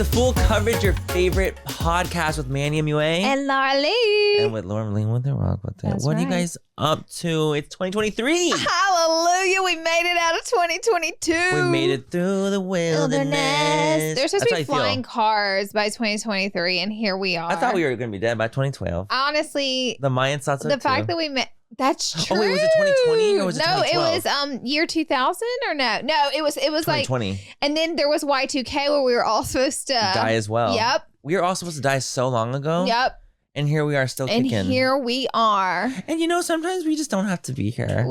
to Full Coverage, your favorite podcast with Manny and Laura. And Laura Lee. And with Laura Lee, what the wrong with that? That's what are you right. guys up to? It's 2023. Hallelujah. We made it out of 2022. We made it through the wilderness. There's supposed to be That's how I flying feel. cars by 2023, and here we are. I thought we were going to be dead by 2012. Honestly, The Mayans thought so the too. fact that we met. That's true. Oh, wait, was it 2020 or was it No, 2012? it was year 2000 or no? No, it was like 2020. And then there was Y2K where we were all supposed to Die as well. Yep. We were all supposed to die so long ago. Yep. And here we are still And kicking. here we are. And you know, sometimes we just don't have to be here.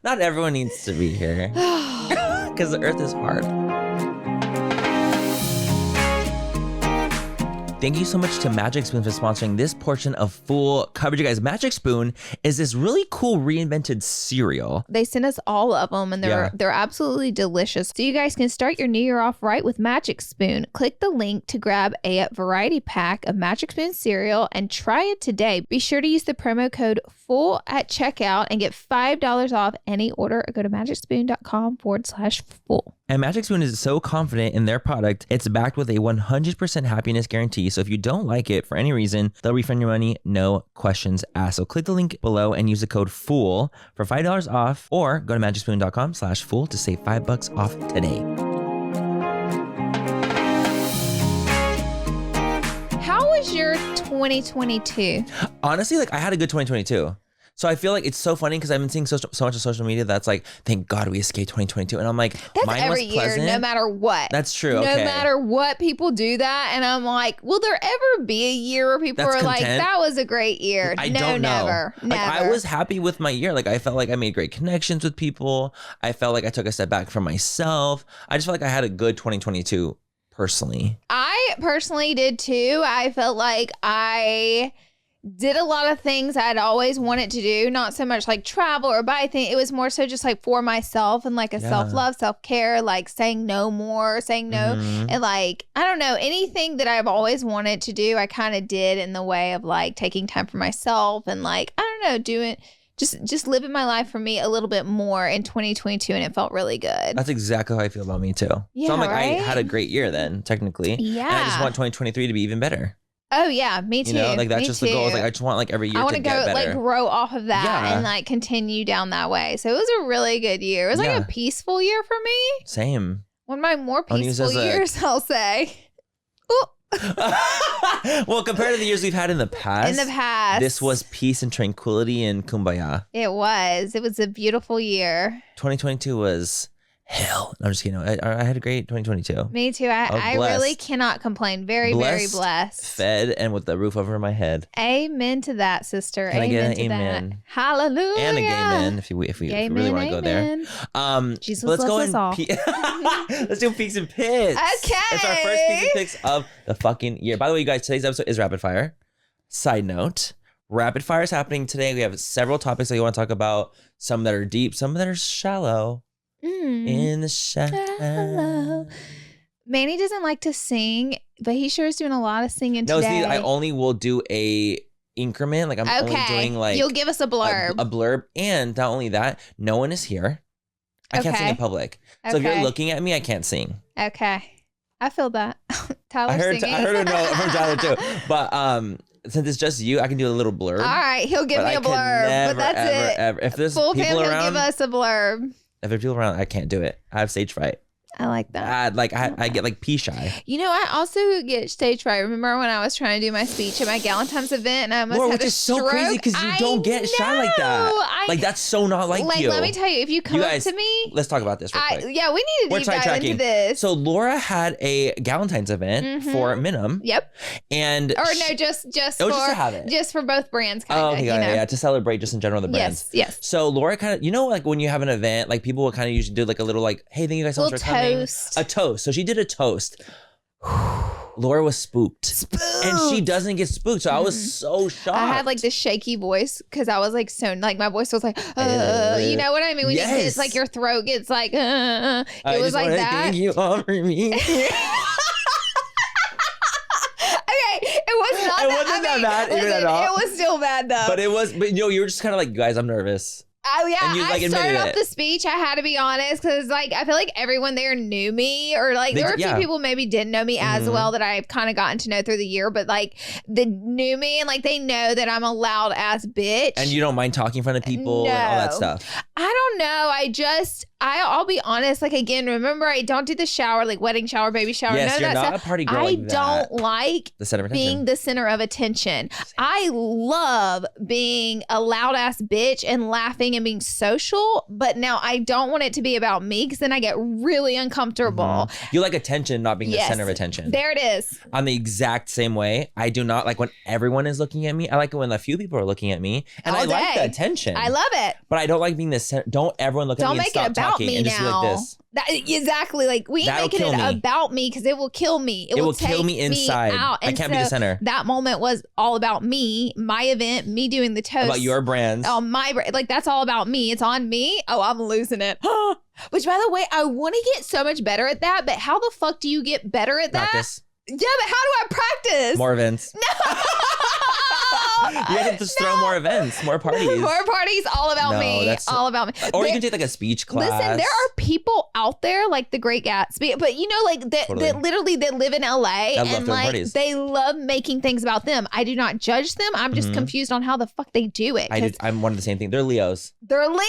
Not everyone needs to be here. Because the earth is hard. Thank you so much to Magic Spoon for sponsoring this portion of Full Coverage. You guys, Magic Spoon is this really cool reinvented cereal. They sent us all of them, and they're absolutely delicious. So you guys can start your new year off right with Magic Spoon. Click the link to grab a variety pack of Magic Spoon cereal and try it today. Be sure to use the promo code FULL at checkout and get $5 off any order. Or go to magicspoon.com/full. And Magic Spoon is so confident in their product, it's backed with a 100% happiness guarantee. So if you don't like it for any reason, they'll refund your money, no questions asked. So click the link below and use the code FOOL for $5 off, or go to magicspoon.com/fool to save $5 off today. How was your 2022? Honestly, like I had a good 2022. So I feel like it's so funny because I've been seeing so much on social media that's like, thank God we escaped 2022. And I'm like, That's mine every was year, pleasant. no matter what. That's true. No Okay. matter what, people do that. And I'm like, will there ever be a year where people That's are like, content? that was a great year? I No, don't know. never. Like I was happy with my year. Like I felt like I made great connections with people. I felt like I took a step back from myself. I just felt like I had a good 2022 personally. I personally did too. I felt like I did a lot of things I'd always wanted to do, not so much like travel or buy things. It was more so just like for myself and like a self-love, self-care, like saying no more, saying no. Mhm. And like, I don't know, anything that I've always wanted to do, I kind of did in the way of like taking time for myself and like, I don't know, doing just living my life for me a little bit more in 2022, and it felt really good. That's exactly how I feel about me too. Yeah, So I'm like, right? I had a great year then, technically. Yeah. And I just want 2023 to be even better. Oh yeah, me too. You know, like that's me just too. the goal. Is like I just want like every year I want to to get go better. like grow off of that Yeah. and like continue down that way. So it was a really good year. It was like Yeah. a peaceful year for me. Same. One of my more I'll use peaceful as a- years, I'll say. Ooh, Well, compared to the years we've had in the past, in the past, this was peace and tranquility and kumbaya. It was a beautiful year. 2022 was hell. I'm just kidding. I had a great 2022. Me too. I blessed. really cannot complain. Very, very blessed. Fed and with the roof over my head. Amen to that, sister. Can I amen get an to amen? that. Hallelujah. And a gay man if we Gay really man, want to go there. amen. Jesus but let's go loves us in. all. Let's do peaks and pits. Okay. It's our first peaks and picks of the fucking year. By the way, you guys, today's episode is rapid fire. Side note, rapid fire is happening today. We have several topics that we want to talk about. Some that are deep, some that are shallow. In the shadow. Manny doesn't like to sing, but he sure is doing a lot of singing No, today. see, I only will do a increment. Like I'm only doing like you'll give us a blurb. a blurb. And not only that, no one is here. I can't sing in public. So if you're looking at me, I can't sing. Okay. I feel that. Tyler I heard singing. a no from Tyler too. But since it's just you, I can do a little blurb. All right, he'll give me a blurb, but that's it. Ever. If there's Full people Fam, around, he'll give us a blurb. if there's people around, I can't do it. I have stage fright. I like that. I get like pee shy. You know, I also get stage fright. Remember when I was trying to do my speech at my Galentine's event and I almost Laura, had which a is so stroke? crazy because you don't get shy like that. Like that's so not like you. Let me tell you, if you come You guys, up to me, let's talk about this real quick. yeah, we need to We're deep dive sidetracking. into this. So Laura had a Galentine's event for Minimum. Yep. And Or no, just Oh, for just to have it. just for both brands, kind of. oh, okay, yeah, to celebrate just in general the brands. Yes. So Laura kind of, you know, like when you have an event, like people will kind of usually do like a little like, hey, thank you guys so much for coming. Toast. A toast. So she did a toast. Laura was spooked. And she doesn't get spooked. So I was so shocked. I had like this shaky voice because I was like so like my voice was like you know what I mean when you get, it's like your throat gets like it was like that. Thank you all for me. Okay, it was not. It wasn't that bad, even at all. It was still bad though. But you know, you were just kind of like, guys, I'm nervous. I started off the speech. I had to be honest because, like, I feel like everyone there knew me, or like there were a few people maybe didn't know me as well that I've kind of gotten to know through the year, but like they knew me and like they know that I'm a loud ass bitch. And you don't mind talking in front of people and all that stuff. I don't know. I'll be honest. Like, again, remember, I don't do the shower, like wedding shower, baby shower. Yes, none of you're that not stuff. a party girl. I don't like the center of being the center of attention. I love being a loud ass bitch and laughing and being social, but now I don't want it to be about me because then I get really uncomfortable. You like attention, not being the center of attention. There it is. I'm the exact same way. I do not like when everyone is looking at me. I like it when a few people are looking at me, and I like the attention. I love it, but I don't like being the center. Don't everyone look at me and stop talking and just be like this. Exactly. Like, we ain't making it about me because it will kill me. It will kill me inside. I can't be the center. That moment was all about me, my event, me doing the toast. About your brands. Oh, my brand. Like, that's all about me. It's on me. Oh, I'm losing it. Which, by the way, I want to get so much better at that. But how the fuck do you get better at that? Practice. Yeah, but how do I practice? More events. No. You have to just throw more events, more parties. More parties, all about me. All about me. Or you can take like a speech class. Listen, there are people out there like the Great Gatsby, but you know, like that literally they live in LA and like they love making things about them. I do not judge them. I'm just confused on how the fuck they do it. I'm one of the same thing. They're Leos. They're Leos.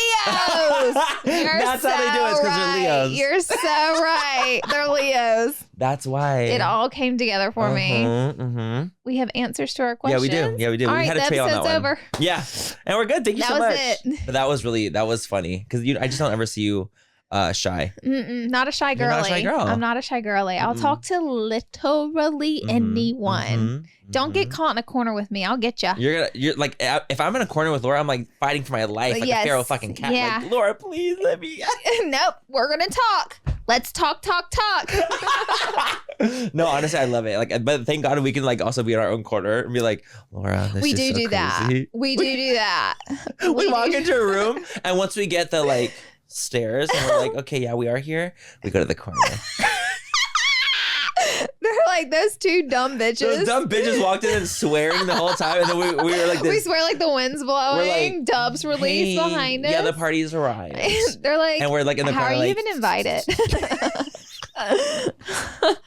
That's how they do it, because they're Leos. You're so right. They're Leos. That's why. It all came together for me. We have answers to our questions. Yeah, we do. All we right, had a trail on that one. Over. Yeah, and we're good. Thank you so much. It. But that was funny because I just don't ever see you shy. Not a shy girly. You're not a shy girl. I'm not a shy girly. I'll talk to literally anyone. Don't get caught in a corner with me. I'll get you. You're like, if I'm in a corner with Laura, I'm like fighting for my life, like a feral fucking cat. Yeah. Like, Laura, please let me. Nope, we're gonna talk. Let's talk. No, honestly, I love it. Like, but thank God we can like also be in our own corner and be like, Laura, this we is do so do crazy. that. We do that. We walk into a room, and once we get the like stairs, and we're like, okay, yeah, we are here. We go to the corner. They're like those two dumb bitches. Those dumb bitches walked in and swearing the whole time, and then we were like this. We swear like the wind's blowing, like, Dubs released behind us. Yeah, the party's arrived. They're like, and we're like in the how corner, are you even invited?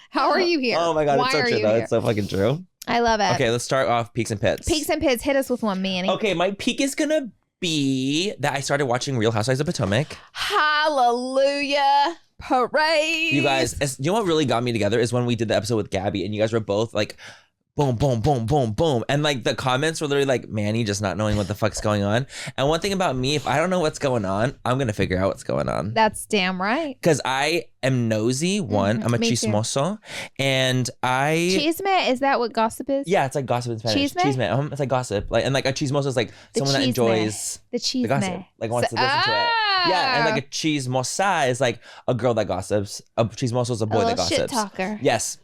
How are you here? Oh my God, Why it's so true though. It's so fucking true. I love it. Okay, let's start off peaks and pits. Peaks and pits. Hit us with one, Manny. Okay, my peak is gonna be that I started watching Real Housewives of Potomac. Hallelujah. Parade. You guys, you know what really got me together is when we did the episode with Gabby and you guys were both like, boom, boom, boom, boom, boom. And like the comments were literally like, Manny just not knowing what the fuck's going on. And one thing about me, if I don't know what's going on, I'm going to figure out what's going on. That's damn right. Because I am nosy, one. I'm a chismoso. And Chisme, is that what gossip is? Yeah, it's like gossip in Spanish. Chisme. It's like gossip. Like, and like a chismoso is like someone that enjoys the gossip. Like wants to listen to it. Yeah, and like a chismosa is like a girl that gossips. A chismoso is a boy that gossips. Shit talker. Yes.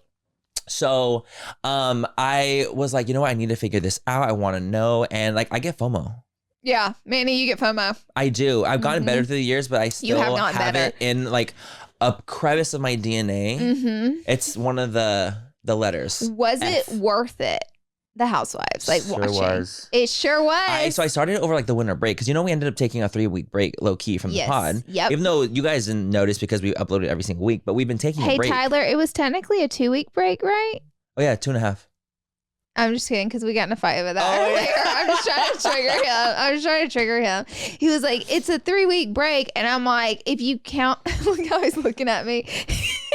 So I was like, you know what? I need to figure this out. I want to know. And like, I get FOMO. Yeah, Manny, you get FOMO. I do. I've gotten better through the years, but I still have it in like a crevice of my DNA. It's one of the letters. Was it worth it? The Housewives, like sure watching. Was. It sure was. So I started over like the winter break because we ended up taking a 3-week break low key from the pod. Yep. Even though you guys didn't notice because we uploaded every single week, but we've been taking a break. Hey Tyler, it was technically a 2-week break, right? Oh yeah, 2.5. I'm just kidding because we got in a fight over that earlier. I'm just trying to trigger him. He was like, it's a 3-week break. And I'm like, if you count, look how he's looking at me.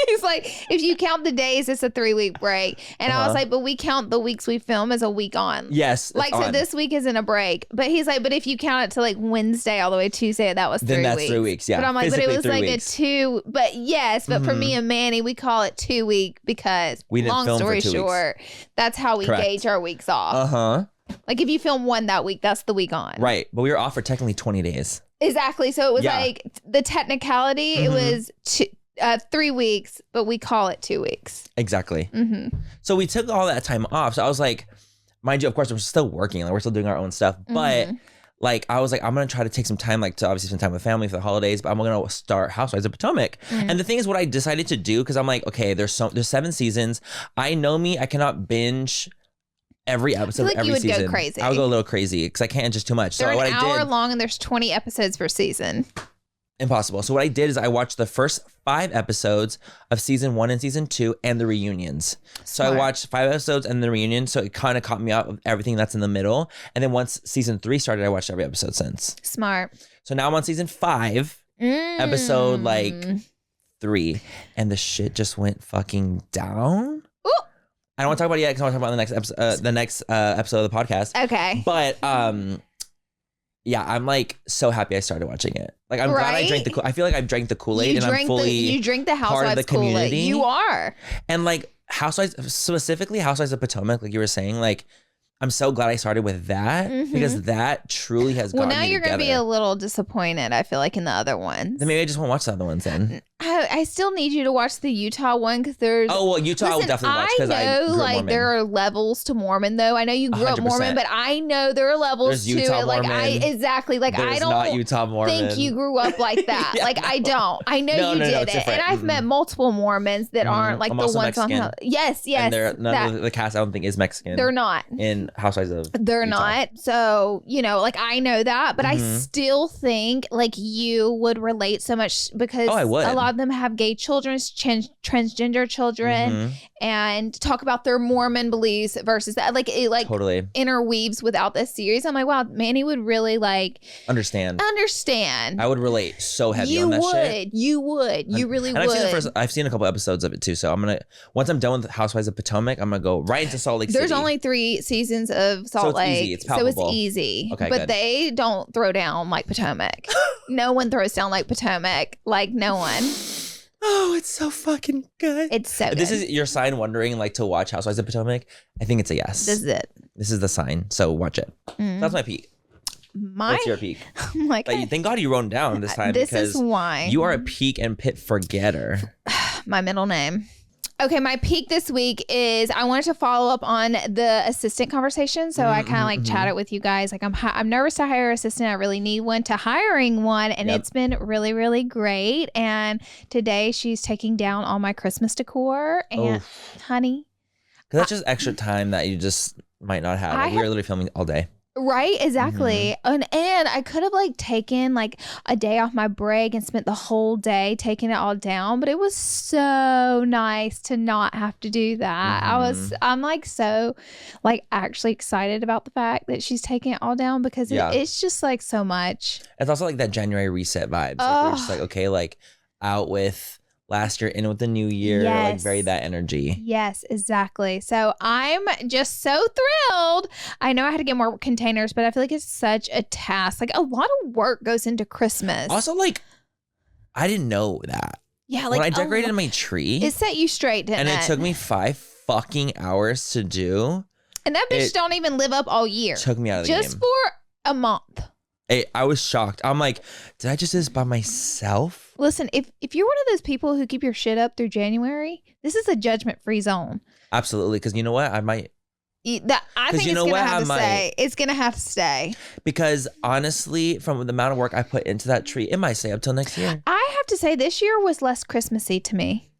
He's like, if you count the days, it's a 3-week break. And I was like, but we count the weeks we film as a week on. Yes. Like, so this week isn't a break. But he's like, but if you count it to like Wednesday all the way to Tuesday, that was 3 weeks. Then that's 3 weeks, yeah. But I'm like, but it was like weeks. a 2, but yes, but for me and Manny, we call it 2 week because we didn't long film story for 2 short, that's how we gauge our weeks off. Like if you film one that week, that's the week on. Right. But we were off for technically 20 days. Exactly. So it was like the technicality, it was 3 weeks, but we call it 2 weeks. Exactly. So we took all that time off. So I was like, mind you, of course, we're still working. Like, we're still doing our own stuff. But like, I was like, I'm going to try to take some time, like to obviously spend time with family for the holidays, but I'm going to start Housewives of Potomac. And the thing is what I decided to do, because I'm like, okay, there's 7 seasons. I know me, I cannot binge every episode, like every you would season. Go crazy. I would go a little crazy because I can't just too much. They're so what an I did, hour long and there's 20 episodes per season. Impossible. So what I did is I watched the first 5 episodes of season 1 and season 2 and the reunions. So I watched 5 episodes and the reunion. So it kind of caught me up of everything that's in the middle. And then once season 3 started, I watched every episode since. Smart. So now I'm on season 5, episode like 3, and the shit just went fucking down. Ooh. I don't want to talk about it yet because I want to talk about the next episode of the podcast. Okay. But yeah, I'm like so happy I started watching it. Like I'm glad I drank I feel like I've drank the Kool-Aid and I'm fully you drink the Housewives part of the community. Kool-Aid. You are. And like Housewives, specifically Housewives of Potomac, like you were saying, like I'm so glad I started with that because that truly has gotten me now you're together. going to be a little disappointed, I feel like, in the other ones. Then maybe I just won't watch the other ones then. I still need you to watch the Utah one because there's... Oh, well, Utah I will definitely watch because I grew up like Mormon. there are levels to Mormon though. I know you grew 100%. up Mormon, but I know there are levels There's to Utah it. Like Mormon. exactly. Like There's I don't not Utah Mormon. think you grew up like that. Yeah, like I don't. I know you did it. And I've met multiple Mormons that aren't like I'm the also ones Mexican. on Yes. And none of the cast I don't think is Mexican. They're not. In Housewives of They're Utah. not. So, like I know that, but I still think like you would relate so much because I would. a lot of them have gay children, transgender children, and talk about their Mormon beliefs versus that. Like it totally interweaves without this series. I'm like, wow, Manny would really like understand. I would relate so heavy you on that would. shit. You would. You really and would. I've seen a couple episodes of it too. So once I'm done with Housewives of Potomac, I'm gonna go right into Salt Lake City. There's only 3 seasons of Salt Lake. Easy. It's palpable. So it's easy. Okay, but good. they don't throw down like Potomac. No one throws down like Potomac. Like no one. Oh, it's so fucking good. It's so good. This is your sign wondering like to watch Housewives of Potomac. I think it's a yes. This is it. This is the sign. So watch it. That's my peak. What's your peak? I'm like, thank God you wrote down this time because is why you are a peak and pit forgetter. My middle name. Okay, my peak this week is I wanted to follow up on the assistant conversation. So I kind of like chatted with you guys. Like I'm nervous to hire an assistant. I really need one, to hiring one. And it's been really, really great. And today she's taking down all my Christmas decor. And honey. Because that's just extra time that you just might not have. Like, we were literally filming all day. Right, exactly. And I could have like taken like a day off my break and spent the whole day taking it all down, but it was so nice to not have to do that. I'm like so like actually excited about the fact that she's taking it all down because it's just like so much. It's also like that January reset vibes. Like, we're just like, okay, like out with last year, in with the new year, like very that energy. Yes, exactly. So I'm just so thrilled. I know I had to get more containers, but I feel like it's such a task. Like a lot of work goes into Christmas. Also, like, I didn't know that. Yeah, like when I decorated my tree, it set you straight, didn't it? And it took me 5 fucking hours to do. And that bitch don't even live up all year. Took me out of the game. Just for a month. I was shocked. I'm like, did I just do this by myself? Listen, if you're one of those people who keep your shit up through January, this is a judgment-free zone. Absolutely, because you know what? I might. I think it's gonna have to stay. It's gonna have to stay. Because honestly, from the amount of work I put into that tree, it might stay up till next year. I have to say, this year was less Christmassy to me.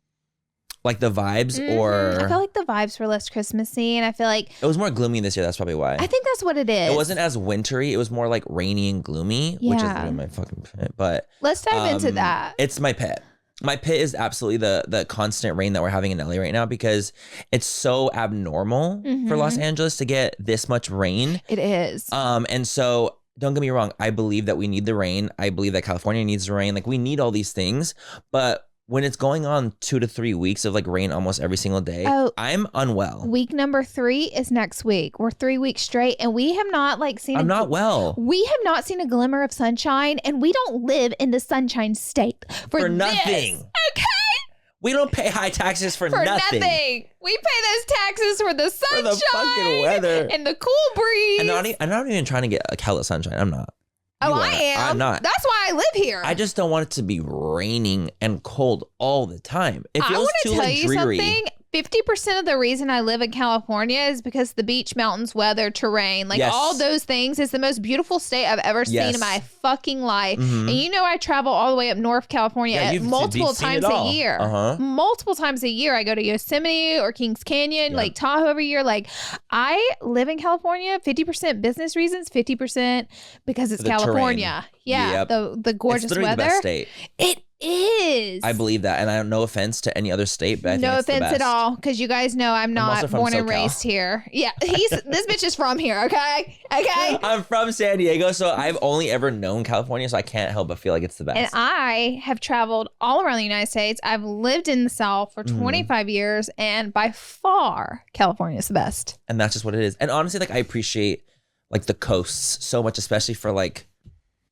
Like the vibes, or I felt like the vibes were less Christmassy, and I feel like it was more gloomy this year. That's probably why. I think that's what it is. It wasn't as wintry. It was more like rainy and gloomy, which is really my fucking pit. But let's dive into that. It's my pit. My pit is absolutely the constant rain that we're having in LA right now because it's so abnormal for Los Angeles to get this much rain. It is. And so don't get me wrong. I believe that we need the rain. I believe that California needs the rain. Like we need all these things, but when it's going on 2 to 3 weeks of like rain almost every single day, I'm unwell. Week number 3 is next week. We're 3 weeks straight, and we have not like seen. I'm not well. We have not seen a glimmer of sunshine, and we don't live in the sunshine state for nothing. This, okay. We don't pay high taxes for nothing. We pay those taxes for the sunshine, for the fucking weather, and the cool breeze. I'm not even trying to get a hella sunshine. I'm not. I am. I'm not. That's why I live here. I just don't want it to be raining and cold all the time. It feels too like dreary. Something. 50% of the reason I live in California is because the beach, mountains, weather, terrain, like all those things is the most beautiful state I've ever seen in my fucking life. And you know, I travel all the way up North California multiple times a year. Multiple times a year. I go to Yosemite or Kings Canyon, Lake Tahoe every year. Like, I live in California, 50% business reasons, 50% because it's California. Terrain. Yeah. The gorgeous weather. The best state. It is. I believe that, and I have no offense to any other state, but I think no it's the offense best. at all, because you guys know I'm not born and raised here. Yeah, this bitch is from here. Okay. I'm from San Diego, so I've only ever known California, so I can't help but feel like it's the best. And I have traveled all around the United States. I've lived in the South for 25 years, and by far, California is the best. And that's just what it is. And honestly, like, I appreciate like the coasts so much, especially for like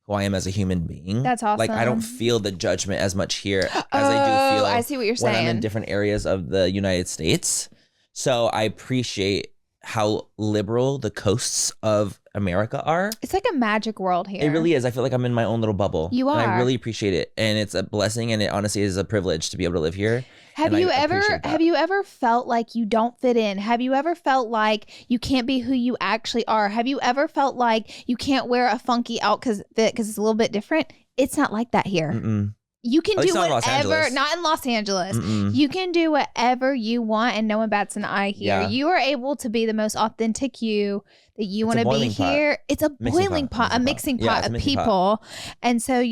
who I am as a human being. That's awesome. Like, I don't feel the judgment as much here as I do feel I see what you're saying. when I'm in different areas of the United States. So I appreciate how liberal the coasts of America are. It's like a magic world here. It really is. I feel like I'm in my own little bubble. You are. And I really appreciate it. And it's a blessing, and it honestly is a privilege to be able to live here. Have you ever felt like you don't fit in? Have you ever felt like you can't be who you actually are? Have you ever felt like you can't wear a funky outfit because it's a little bit different? It's not like that here. You can do whatever, not in Los Angeles. You can do whatever you want and no one bats an eye here. You are able to be the most authentic you that you want to be here. It's a boiling pot, a mixing pot of people. And so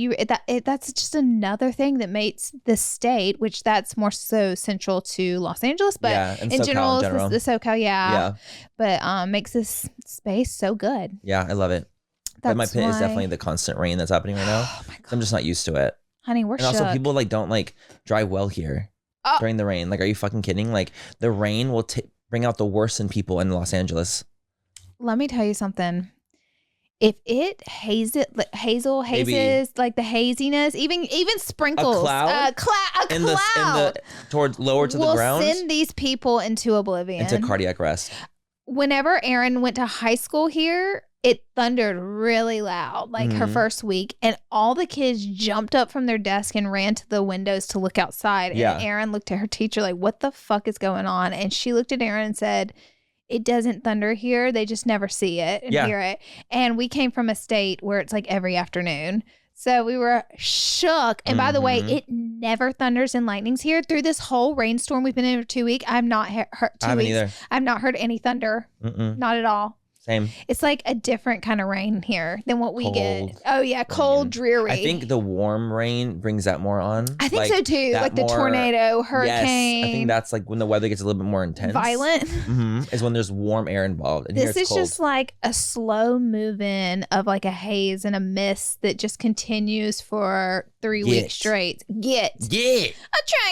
that's just another thing that makes the state, which that's more so central to Los Angeles, but in general, the SoCal, but makes this space so good. Yeah, I love it. But my pit is definitely the constant rain that's happening right now. Oh my God. I'm just not used to it. Honey, we're shook. And also, people like don't like drive well here during the rain. Like, are you fucking kidding? Like, the rain will bring out the worst in people in Los Angeles. Let me tell you something. If it hazes like the haziness, even sprinkles, a cloud towards lower to the ground, will send these people into oblivion, into cardiac arrest. Whenever Erin went to high school here, it thundered really loud, like her first week, and all the kids jumped up from their desk and ran to the windows to look outside. And Erin looked at her teacher like, what the fuck is going on? And she looked at Erin and said, it doesn't thunder here. They just never see it and hear it. And we came from a state where it's like every afternoon. So we were shook. And by the way, it never thunders and lightnings here. Through this whole rainstorm we've been in for 2 weeks, I've not heard I've not heard any thunder. Not at all. Same. It's like a different kind of rain here than what we get. Oh yeah, cold, dreary. I think the warm rain brings that more on. I think so too. Like the tornado, hurricane. Yes, I think that's like when the weather gets a little bit more intense. Violent. Is when there's warm air involved. And this is just like a slow moving of like a haze and a mist that just continues for 3 weeks straight. I'm trying to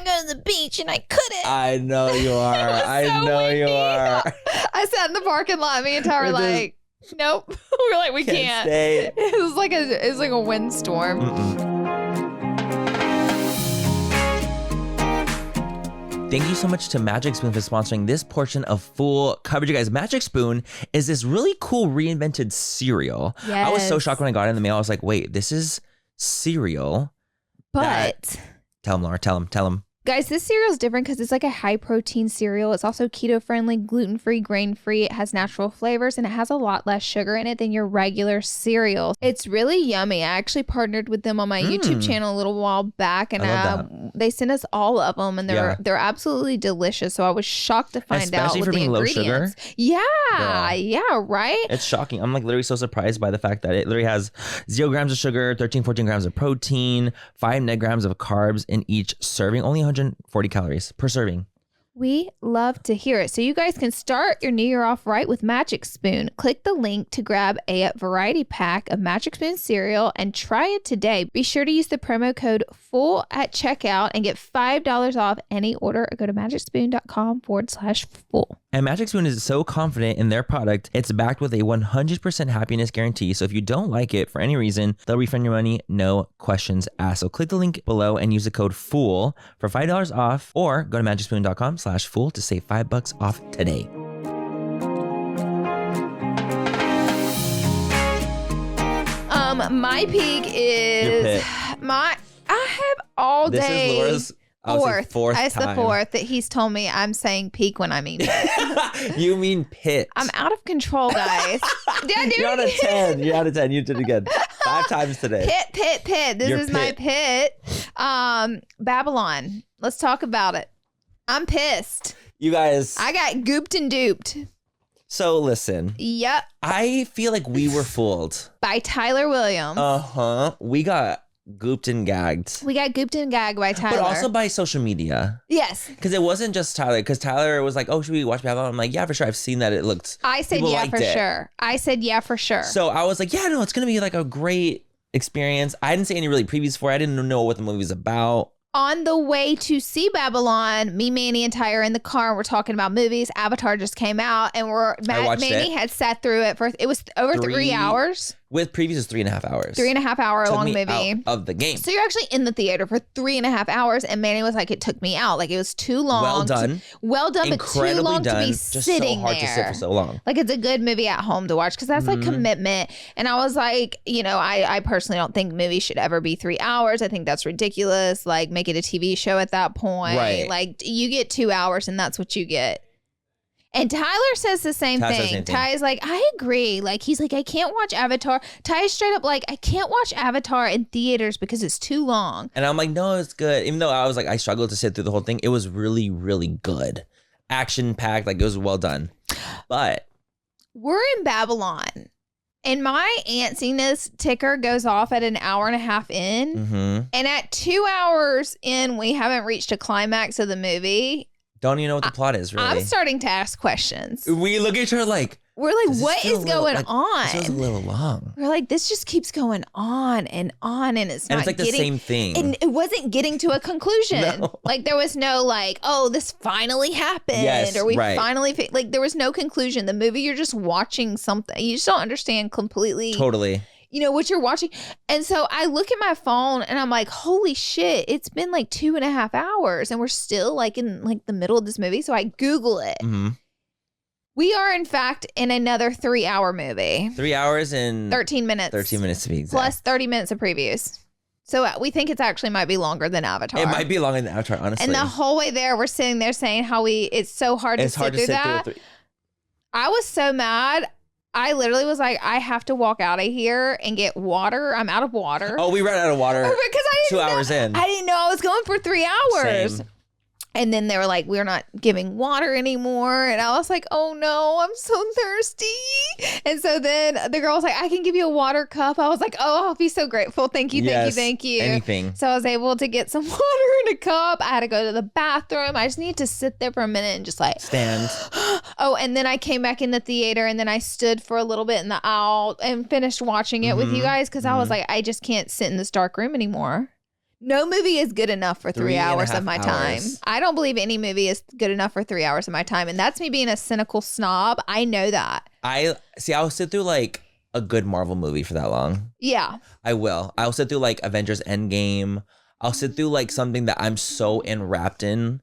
go to the beach and I couldn't. I know you are. I know you are. I sat in the parking lot. Me and Ty were like, nope. We're like, we can't. Stay. It was like a windstorm. Thank you so much to Magic Spoon for sponsoring this portion of full coverage. You guys, Magic Spoon is this really cool reinvented cereal. Yes. I was so shocked when I got it in the mail. I was like, wait, this is cereal. But tell them, Laura, tell them. Guys, this cereal is different because it's like a high protein cereal. It's also keto friendly, gluten free, grain free. It has natural flavors and it has a lot less sugar in it than your regular cereal. It's really yummy. I actually partnered with them on my YouTube channel a little while back, and they sent us all of them, and they're absolutely delicious. So I was shocked to find out especially with for the being ingredients. Low sugar. Yeah, right. It's shocking. I'm like literally so surprised by the fact that it literally has 0 grams of sugar, 14 grams of protein, 5 net grams of carbs in each serving, only 140 calories per serving. We love to hear it. So you guys can start your new year off right with Magic Spoon. Click the link to grab a variety pack of Magic Spoon cereal and try it today. Be sure to use the promo code FULL at checkout and get $5 off any order, or go to magicspoon.com/full. And Magic Spoon is so confident in their product, it's backed with a 100% happiness guarantee. So if you don't like it for any reason, they'll refund your money, no questions asked. So click the link below and use the code FOOL for $5 off, or go to magicspoon.com/fool to save $5 off today. My peak is I have all day. This is Laura's Fourth That's time. the fourth that he's told me I'm saying peak when I mean pit. You mean pit. I'm out of control, guys. Did I do You're out of 10. You're out of 10. You did it again. 5 times today. Pit. This is my pit. Babylon. Let's talk about it. I'm pissed. You guys. I got gooped and duped. So listen. Yep. I feel like we were fooled. By Tyler Williams. We got gooped and gagged. We got gooped and gagged by Tyler. But also by social media. Yes. Because it wasn't just Tyler. Because Tyler was like, oh, should we watch Babylon? I'm like, yeah, for sure. I've seen that. It looked. I said, yeah, for sure. I said, yeah, for sure. So I was like, yeah, no, it's going to be like a great experience. I didn't see any really previews for it. I didn't know what the movie was about. On the way to see Babylon, me, Manny, and Ty are in the car and we're talking about movies. Avatar just came out and Manny had sat through it for, it was over 3 hours. With previews is 3.5 hours. 3.5 hour long movie. Out of the game. So you're actually in the theater for 3.5 hours and Manny was like, it took me out. Like it was too long. Well done. But too long to be just sitting so hard there. to sit for so long. Like it's a good movie at home to watch because that's like commitment. And I was like, I personally don't think movies should ever be 3 hours. I think that's ridiculous. Like make it a TV show at that point. Right. Like you get 2 hours and that's what you get. And Tyler says the same thing. Ty is like, I agree. Like, he's like, I can't watch Avatar. Ty is straight up like, I can't watch Avatar in theaters because it's too long. And I'm like, no, it's good. Even though I was like, I struggled to sit through the whole thing. It was really, really good. Action packed. Like, it was well done. But we're in Babylon. And my antsiness ticker goes off at an hour and a half in. Mm-hmm. And at 2 hours in, we haven't reached a climax of the movie. Don't even know what the plot is, really. I'm starting to ask questions. We look at each other like, we're like, what is going on? This was a little long. We're like, this just keeps going on, and it's not like the same thing. And it wasn't getting to a conclusion. No. Like there was no like, oh, this finally happened, or we finally like there was no conclusion. The movie, you're just watching something. You just don't understand completely. Totally. What you're watching. And so I look at my phone and I'm like, holy shit, it's been like 2.5 hours and we're still like in like the middle of this movie. So I Google it. Mm-hmm. We are in fact in another 3 hour movie. 3 hours and 13 minutes. 13 minutes to be exact. Plus 30 minutes of previews. So we think it's actually might be longer than Avatar. It might be longer than Avatar, honestly. And the whole way there, we're sitting there saying how it's so hard to sit through that. I was so mad. I literally was like, I have to walk out of here and get water. I'm out of water. Oh, we ran out of water because I 2 hours in. I didn't know I was going for 3 hours. Same. And then they were like, we're not giving water anymore. And I was like, oh no, I'm so thirsty. And so then the girl was like, I can give you a water cup. I was like, oh, I'll be so grateful. Thank you. Anything. So I was able to get some water in a cup. I had to go to the bathroom. I just need to sit there for a minute and just like stand. Oh, and then I came back in the theater and then I stood for a little bit in the aisle and finished watching it with you guys because I was like, I just can't sit in this dark room anymore. No movie is good enough for 3 hours of my time. I don't believe any movie is good enough for 3 hours of my time. And that's me being a cynical snob. I know that. I'll sit through like a good Marvel movie for that long. Yeah. I will. I'll sit through like Avengers Endgame. I'll sit through like something that I'm so enwrapped in.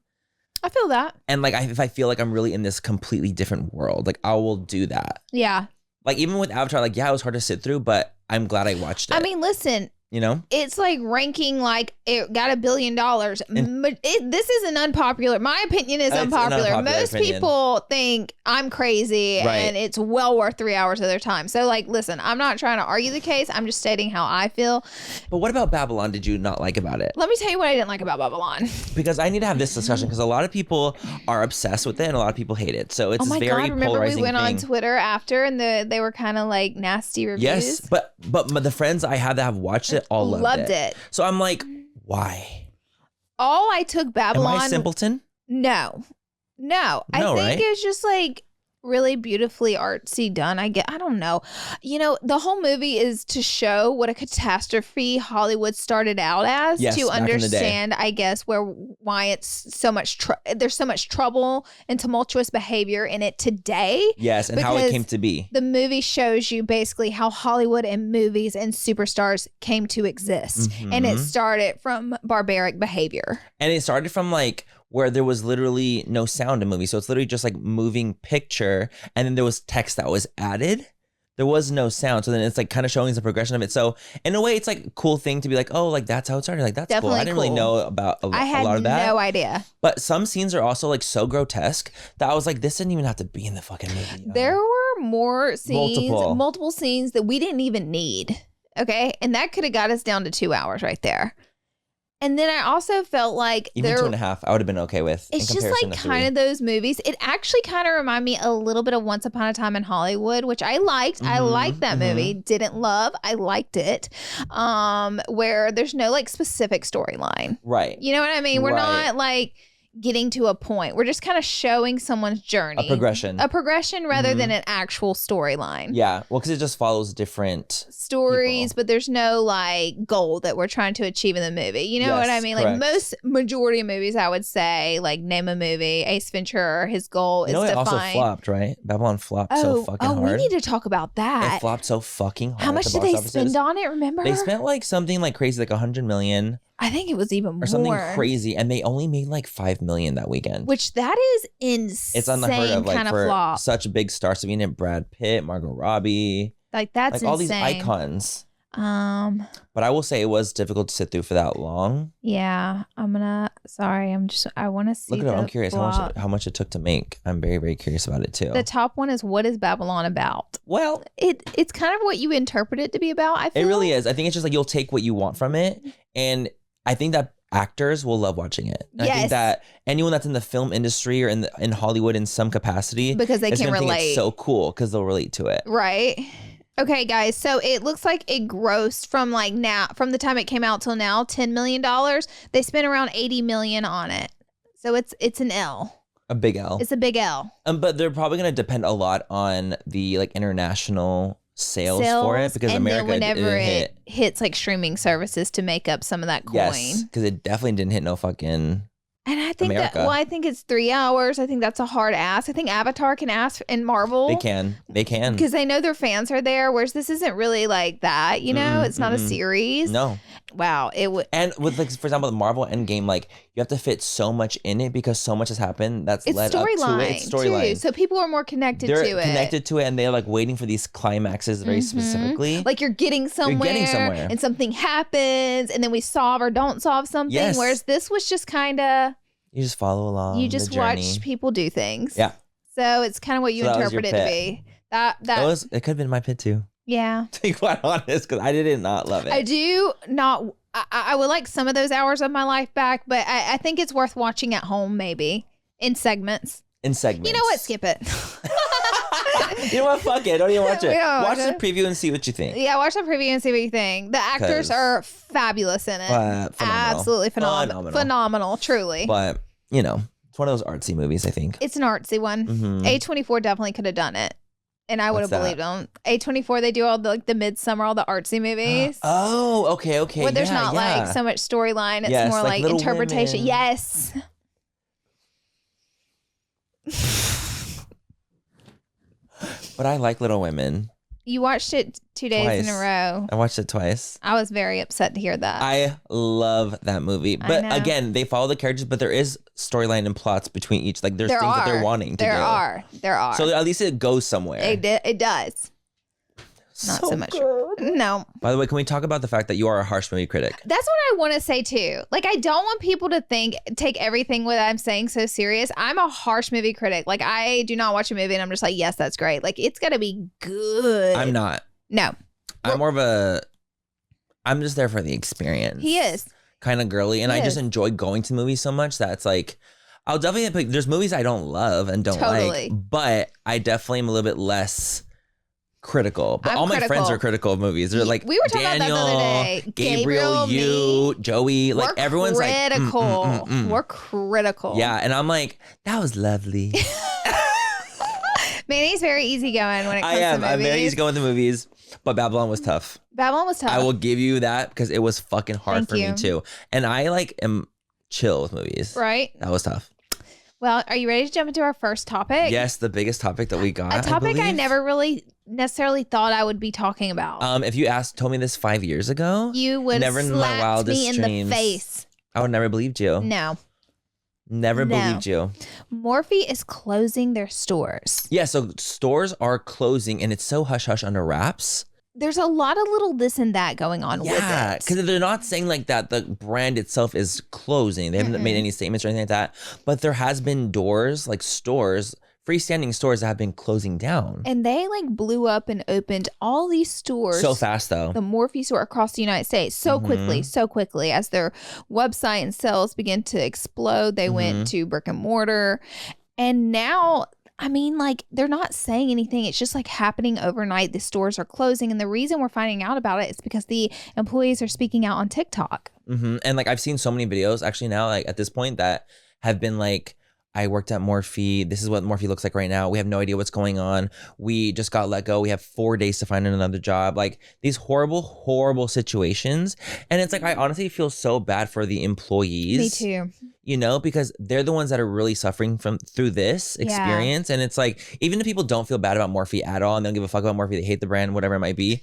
I feel that. And like if I feel like I'm really in this completely different world, like I will do that. Yeah. Like even with Avatar, like yeah, it was hard to sit through, but I'm glad I watched it. I mean, listen. It's like ranking like it got $1 billion. This is an unpopular. My opinion is unpopular. Most people think I'm crazy and it's well worth 3 hours of their time. So like, listen, I'm not trying to argue the case. I'm just stating how I feel. But what about Babylon did you not like about it? Let me tell you what I didn't like about Babylon. Because I need to have this discussion because a lot of people are obsessed with it and a lot of people hate it. So it's very polarizing thing. Remember we went on Twitter after and they were kind of like nasty reviews? Yes, but the friends I had that have watched it all loved it. So I'm like, why? I took Babylon. Am I a simpleton? No. I think it's just like really beautifully artsy done. I don't know. The whole movie is to show what a catastrophe Hollywood started out as, to understand, I guess, why it's so much there's so much trouble and tumultuous behavior in it today. Yes, and how it came to be. The movie shows you basically how Hollywood and movies and superstars came to exist. Mm-hmm. And it started from barbaric behavior. And it started from like where there was literally no sound in movies. So it's literally just like moving picture. And then there was text that was added there was no sound. So then it's like kind of showing the progression of it. So in a way, it's like a cool thing to be like, oh, like that's how it started. Like that's Definitely cool. I didn't really know about a lot of that. I had no idea. But some scenes are also like so grotesque that I was like, this didn't even have to be in the fucking movie. There were more scenes, Multiple scenes that we didn't even need. Okay. And that could have got us down to 2 hours right there. And then I also felt like even 2.5, I would have been okay with. It's just like kind of those movies. It actually kind of reminded me a little bit of Once Upon a Time in Hollywood, which I liked. I liked that movie. Didn't love. I liked it. Where there's no like specific storyline. Right. You know what I mean? We're not like getting to a point. We're just kind of showing someone's journey. A progression rather than an actual storyline. Yeah. Well, because it just follows different stories, but there's no like goal that we're trying to achieve in the movie. You know what I mean? Correct. Like majority of movies, I would say, like name a movie, Ace Ventura, his goal is to find. It also flopped, right? Babylon flopped so fucking hard. Oh, we need to talk about that. It flopped so fucking hard. How much did they spend on it? Remember? They spent like something like crazy, like $100 million. I think it was even more. Or something crazy. And they only made like $5 million that weekend. Which that is insane. It's unheard of, like, for flop. such a big star. So we need Brad Pitt, Margot Robbie. Like that's like all insane. these icons. But I will say it was difficult to sit through for that long. Yeah. I want to see. Look at it. I'm curious how much it took to make. I'm very, very curious about it too. The top one is, what is Babylon about? Well, it's kind of what you interpret it to be about. I feel it really is. I think it's just like you'll take what you want from it, and I think that actors will love watching it. Yes. I think that anyone that's in the film industry or in Hollywood in some capacity, because they can relate. Think it's so cool because they'll relate to it. Right. Okay, guys. So it looks like it grossed from the time it came out till now, $10 million. They spent around $80 million on it. So it's an L. A big L. It's a big L. But they're probably going to depend a lot on the like international sales for it, because and America then whenever it hits like streaming services to make up some of that coin. Yes, because it definitely didn't hit no fucking. And I think America. I think it's 3 hours. I think that's a hard ask. I think Avatar can ask and Marvel. They can. Because they know their fans are there, whereas this isn't really like that, you know? It's not a series. No. Wow. It would. And with, like, for example, the Marvel Endgame, like, you have to fit so much in it because so much has happened that's led up to it. It's storyline too. So people are more connected to it. They're connected to it, and they're like waiting for these climaxes very specifically. Like you're getting somewhere and something happens and then we solve or don't solve something. Yes. Whereas this was just kind of. You just follow along. You just watch people do things. Yeah. So it's kind of what you interpret it to be. It could have been my pit too. Yeah. To be quite honest, because I did not love it. I do not. I would like some of those hours of my life back, but I think it's worth watching at home, maybe in segments. You know what? Skip it. You know what? Fuck it. Don't even watch it. Watch the preview and see what you think. Yeah, watch the preview and see what you think. The actors are fabulous in it. Phenomenal. Absolutely phenomenal. Phenomenal, truly. But, you know, it's one of those artsy movies, I think. It's an artsy one. A24 definitely could have done it. And I would have believed them. A24, they do all the like the Midsummer, all the artsy movies. Oh, okay. Where there's not like so much storyline. It's more like interpretation. Women. Yes. But I like Little Women. You watched it 2 days in a row. I watched it twice. I was very upset to hear that. I love that movie. But again, they follow the characters, but there is storyline and plots between each. Like there's things that they're wanting to do. There are. So at least it goes somewhere. It does. Not so much. Good. No. By the way, can we talk about the fact that you are a harsh movie critic? That's what I want to say too. Like, I don't want people to take everything what I'm saying so serious. I'm a harsh movie critic. Like, I do not watch a movie and I'm just like, yes, that's great. Like, it's got to be good. I'm not. No. I'm just there for the experience. He is. Kind of girly. And I just enjoy going to movies so much that it's like, I'll definitely pick, there's movies I don't love and don't like, but I definitely am a little bit less critical. But all my friends are critical of movies. They're like, we were talking Daniel, about that the other day. Gabriel, you, Joey, like everyone's critical. like, We're critical. Yeah. And I'm like, that was lovely. Manny's very easygoing when it comes to movies. I'm very easygoing with the movies, but Babylon was tough. I will give you that because it was fucking hard for me too. And I like am chill with movies. Right. That was tough. Well, are you ready to jump into our first topic? Yes, the biggest topic that we got. A topic I never really necessarily thought I would be talking about. If you told me this 5 years ago, you would never in my wildest me in dreams, the face. I would never believed you. No. Never believed you. Morphe is closing their stores. Yeah, so stores are closing and it's so hush-hush under wraps. There's a lot of little this and that going on with it. Yeah, because they're not saying like that the brand itself is closing. They haven't made any statements or anything like that. But there has been doors, like stores, freestanding stores that have been closing down. And they like blew up and opened all these stores. So fast though. The Morphe store across the United States. So quickly. As their website and sales began to explode, they went to brick and mortar. And now, I mean, like, they're not saying anything. It's just like happening overnight. The stores are closing. And the reason we're finding out about it is because the employees are speaking out on TikTok. And like, I've seen so many videos actually now, like at this point, that have been like, I worked at Morphe. This is what Morphe looks like right now. We have no idea what's going on. We just got let go. We have 4 days to find another job. Like these horrible, horrible situations. And it's like, I honestly feel so bad for the employees. Me too. You know, because they're the ones that are really suffering through this experience. And it's like, even if people don't feel bad about Morphe at all and they don't give a fuck about Morphe, they hate the brand, whatever it might be.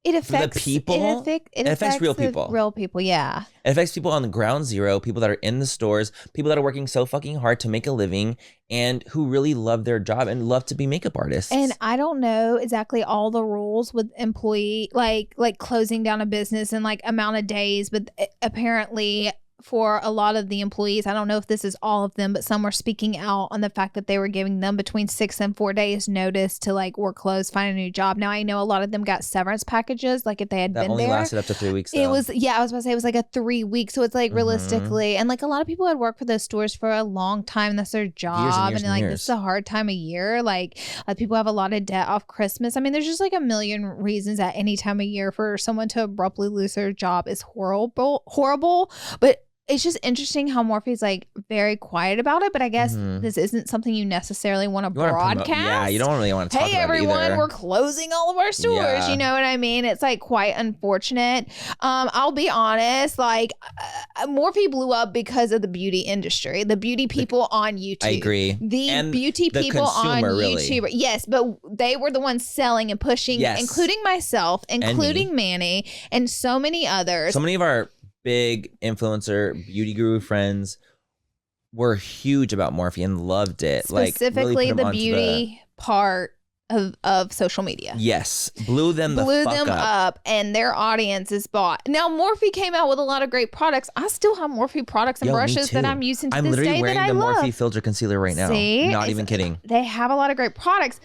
It affects the people. It affects real people. Real people, yeah. It affects people on the ground zero, people that are in the stores, people that are working so fucking hard to make a living and who really love their job and love to be makeup artists. And I don't know exactly all the rules with employee, like closing down a business and like amount of days, but apparently for a lot of the employees, I don't know if this is all of them, but some were speaking out on the fact that they were giving them between 6 and 4 days notice to like work closed, find a new job. Now I know a lot of them got severance packages, like if they had been there. That only lasted up to 3 weeks. Though. It was, I was about to say it was like a 3 week. So it's like realistically, and like a lot of people had worked for those stores for a long time. That's their job. And like, this is a hard time of year. Like people have a lot of debt off Christmas. I mean, there's just like a million reasons at any time of year for someone to abruptly lose their job is horrible. But it's just interesting how Morphe's like very quiet about it, but I guess this isn't something you necessarily want to broadcast. Yeah, you don't really want to talk about it either. Hey everyone, we're closing all of our stores. Yeah. You know what I mean? It's like quite unfortunate. I'll be honest, like Morphe blew up because of the beauty industry, the beauty people on YouTube. I agree. The beauty people on YouTube. Really. Yes, but they were the ones selling and pushing, including myself, including Manny, and so many others. So many of our big influencer beauty guru friends were huge about Morphe and loved it. Specifically like, really the beauty part of social media. Yes. Blew them up and their audience is bought. Now Morphe came out with a lot of great products. I still have Morphe products and brushes that I'm using to this day that I love. I'm literally wearing the Morphe filter concealer right now. See? Not even kidding. They have a lot of great products.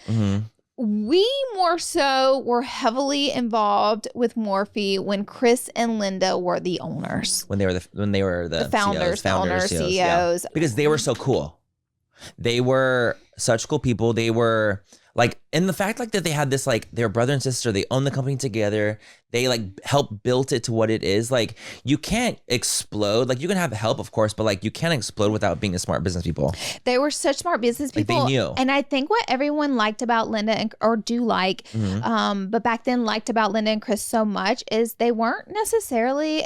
We more so were heavily involved with Morphe when Chris and Linda were the owners. When they were the founders, owners, CEOs. Yeah. Because they were so cool. They were such cool people. They were like, and the fact like that they had this like their brother and sister, they own the company together. They like helped build it to what it is. Like you can't explode. Like you can have help, of course, but like you can't explode without being a smart business people. They were such smart business people. Like they knew. And I think what everyone liked about Linda but back then liked about Linda and Chris so much is they weren't necessarily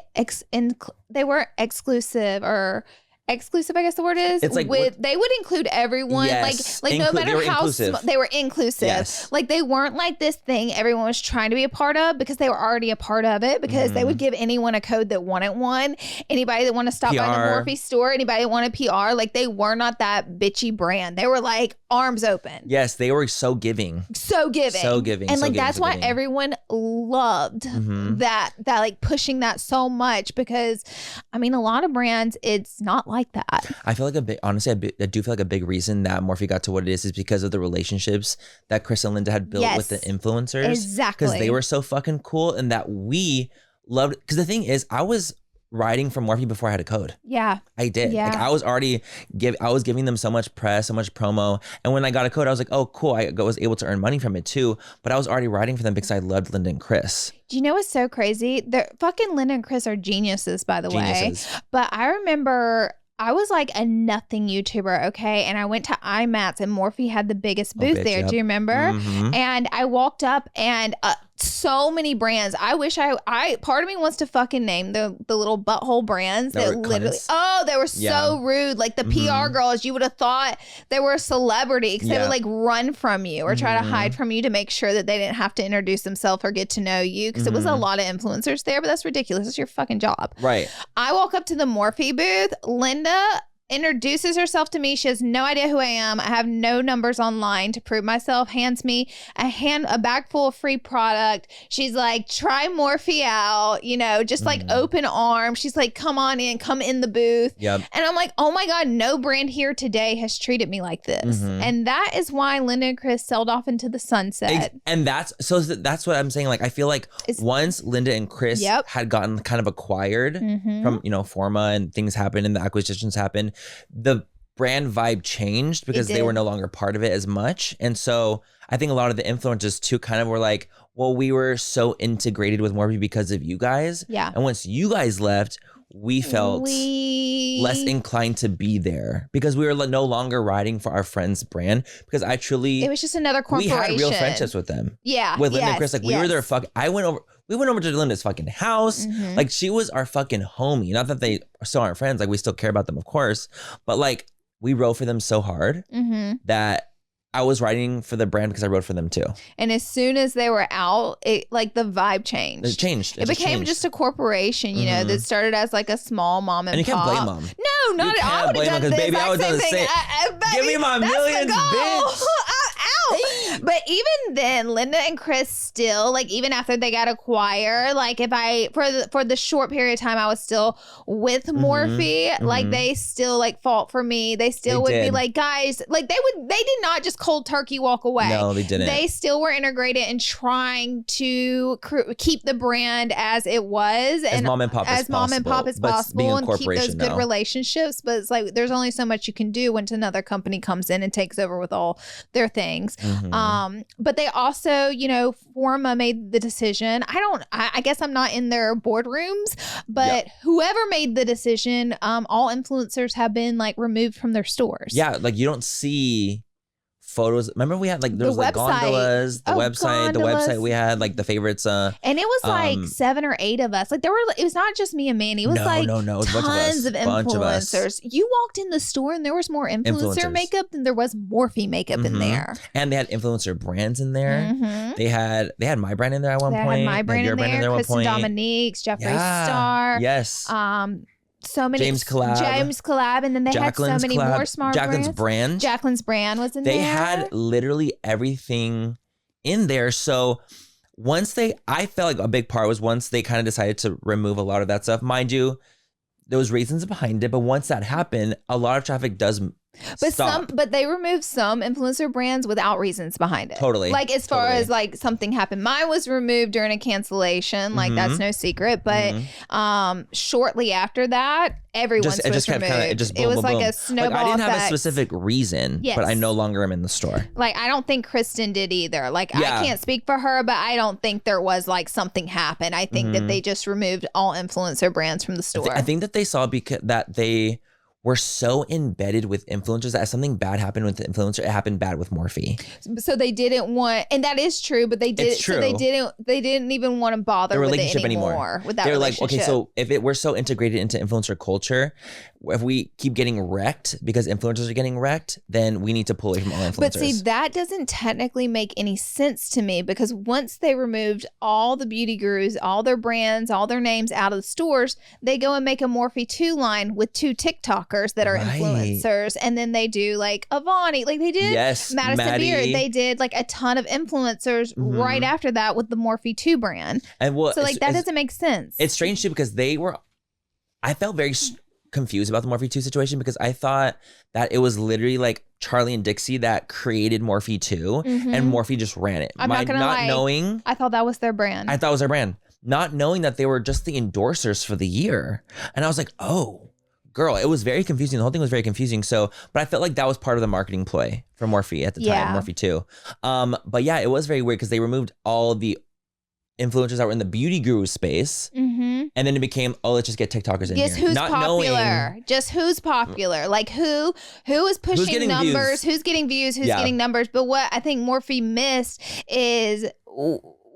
they weren't exclusive, I guess the word is. It's like they would include everyone. Yes. Like no matter how small, they were inclusive. Yes. Like they weren't like this thing everyone was trying to be a part of because they were already a part of it, because they would give anyone a code that wanted one. Anybody that wanted to stop by the Morphe store, anybody that wanted PR, like they were not that bitchy brand. They were like arms open. Yes, they were so giving. And like that's why everyone loved that like pushing that so much, because I mean a lot of brands it's not like that. I feel like honestly, I do feel like a big reason that Morphe got to what it is because of the relationships that Chris and Linda had built with the influencers. Exactly. Because they were so fucking cool and that we loved. Because the thing is, I was writing for Morphe before I had a code. Yeah. I did. Yeah. Like I was giving them so much press, so much promo. And when I got a code, I was like, oh, cool. I was able to earn money from it too. But I was already writing for them because I loved Linda and Chris. Do you know what's so crazy? Fucking Linda and Chris are geniuses, by the way. But I remember I was like a nothing YouTuber, okay? And I went to IMATS and Morphe had the biggest booth there. Yep. Do you remember? And I walked up and so many brands. I wish I part of me wants to fucking name the little butthole brands that literally, they were so rude. Like the PR girls, you would have thought they were a celebrity because they would like run from you or try to hide from you to make sure that they didn't have to introduce themselves or get to know you, because it was a lot of influencers there, but that's ridiculous. It's your fucking job. Right. I walk up to the Morphe booth. Linda introduces herself to me. She has no idea who I am. I have no numbers online to prove myself. Hands me a bag full of free product. She's like, try Morphe out, you know, just like open arms. She's like, come on in, come in the booth. Yep. And I'm like, oh my God, no brand here today has treated me like this. And that is why Linda and Chris sailed off into the sunset. And that's what I'm saying. Like, I feel like once Linda and Chris had gotten kind of acquired from, you know, Forma, and things happened and the acquisitions happened, the brand vibe changed because they were no longer part of it as much. And so I think a lot of the influencers too kind of were like, well, we were so integrated with Morphe because of you guys. Yeah. And once you guys left, we felt less inclined to be there because we were no longer riding for our friend's brand, because it was just another corporation. We had real friendships with them. Yeah. With Linda and Chris. Like we were their we went over to Linda's fucking house. Like she was our fucking homie. Not that they still aren't friends. Like we still care about them, of course. But like we wrote for them so hard that I was writing for the brand because I wrote for them too. And as soon as they were out, the vibe changed. It changed. It became just a corporation, you know, that started as like a small mom and pop. And you can't blame mom. No, not at all. I would have done this. Baby, I would have done the same. Give me my millions, bitch. But even then, Linda and Chris still, like, even after they got acquired, like, if I, for the short period of time I was still with Morphe, like, they still, like, fought for me. They still would be like, guys, like, they did not just cold turkey walk away. No, they didn't. They still were integrated and trying to keep the brand as it was. As mom and pop as possible. And keep those good relationships. But it's like, there's only so much you can do once another company comes in and takes over with all their things. But they also, you know, Forma made the decision. I guess I'm not in their boardrooms, but whoever made the decision, all influencers have been like removed from their stores. Yeah, like you don't see photos. Remember we had like there was like gondolas, the website we had like the favorites. And it was like 7 or 8 of us. Like it was not just me and Manny. It was it was tons of influencers. You walked in the store and there was more influencer makeup than there was Morphe makeup in there. And they had influencer brands in there. They had my brand in there at one point. They had my brand in there. Kristen Dominique's, Jeffree Star. Yes. So many James collab, and then they had so many more smart Jacqueline's brands. Jacqueline's brand was in there. They had literally everything in there. So I felt like a big part was once they kind of decided to remove a lot of that stuff. Mind you, there was reasons behind it, but once that happened, a lot of traffic does stop. But they removed some influencer brands without reasons behind it. Totally. Like as far as like something happened. Mine was removed during a cancellation. Like that's no secret. But shortly after that, everyone's was removed. It was like a snowball effect. I didn't have a specific reason, but I no longer am in the store. Like I don't think Kristen did either. Like I can't speak for her, but I don't think there was like something happened. I think that they just removed all influencer brands from the store. I think that they saw that they were so embedded with influencers that if something bad happened with the influencer, it happened bad with Morphe. So they didn't want, and that is true, but they did. It's true. So they didn't even want to bother with it anymore. With that They're relationship. Like, okay, so if we're so integrated into influencer culture, if we keep getting wrecked because influencers are getting wrecked, then we need to pull away from all influencers. But see, that doesn't technically make any sense to me, because once they removed all the beauty gurus, all their brands, all their names out of the stores, they go and make a Morphe 2 line with 2 TikTokers that are influencers, and then they do like Avani, like they did Madison Beer. They did like a ton of influencers right after that with the Morphe 2 brand. And so like that doesn't make sense. It's strange too, because I felt very confused about the Morphe 2 situation, because I thought that it was literally like Charlie and Dixie that created Morphe 2 and Morphe just ran it. I'm not gonna lie. I thought that was their brand. I thought it was their brand. Not knowing that they were just the endorsers for the year. And I was like, oh, girl, it was very confusing. The whole thing was very confusing. So, but I felt like that was part of the marketing ploy for Morphe at the time, Morphe 2. But yeah, it was very weird because they removed all of the influencers that were in the beauty guru space. And then it became, let's just get TikTokers in here. Who's popular. Just who's popular. Like who is pushing numbers, who's getting views, who's getting numbers. But what I think Morphe missed is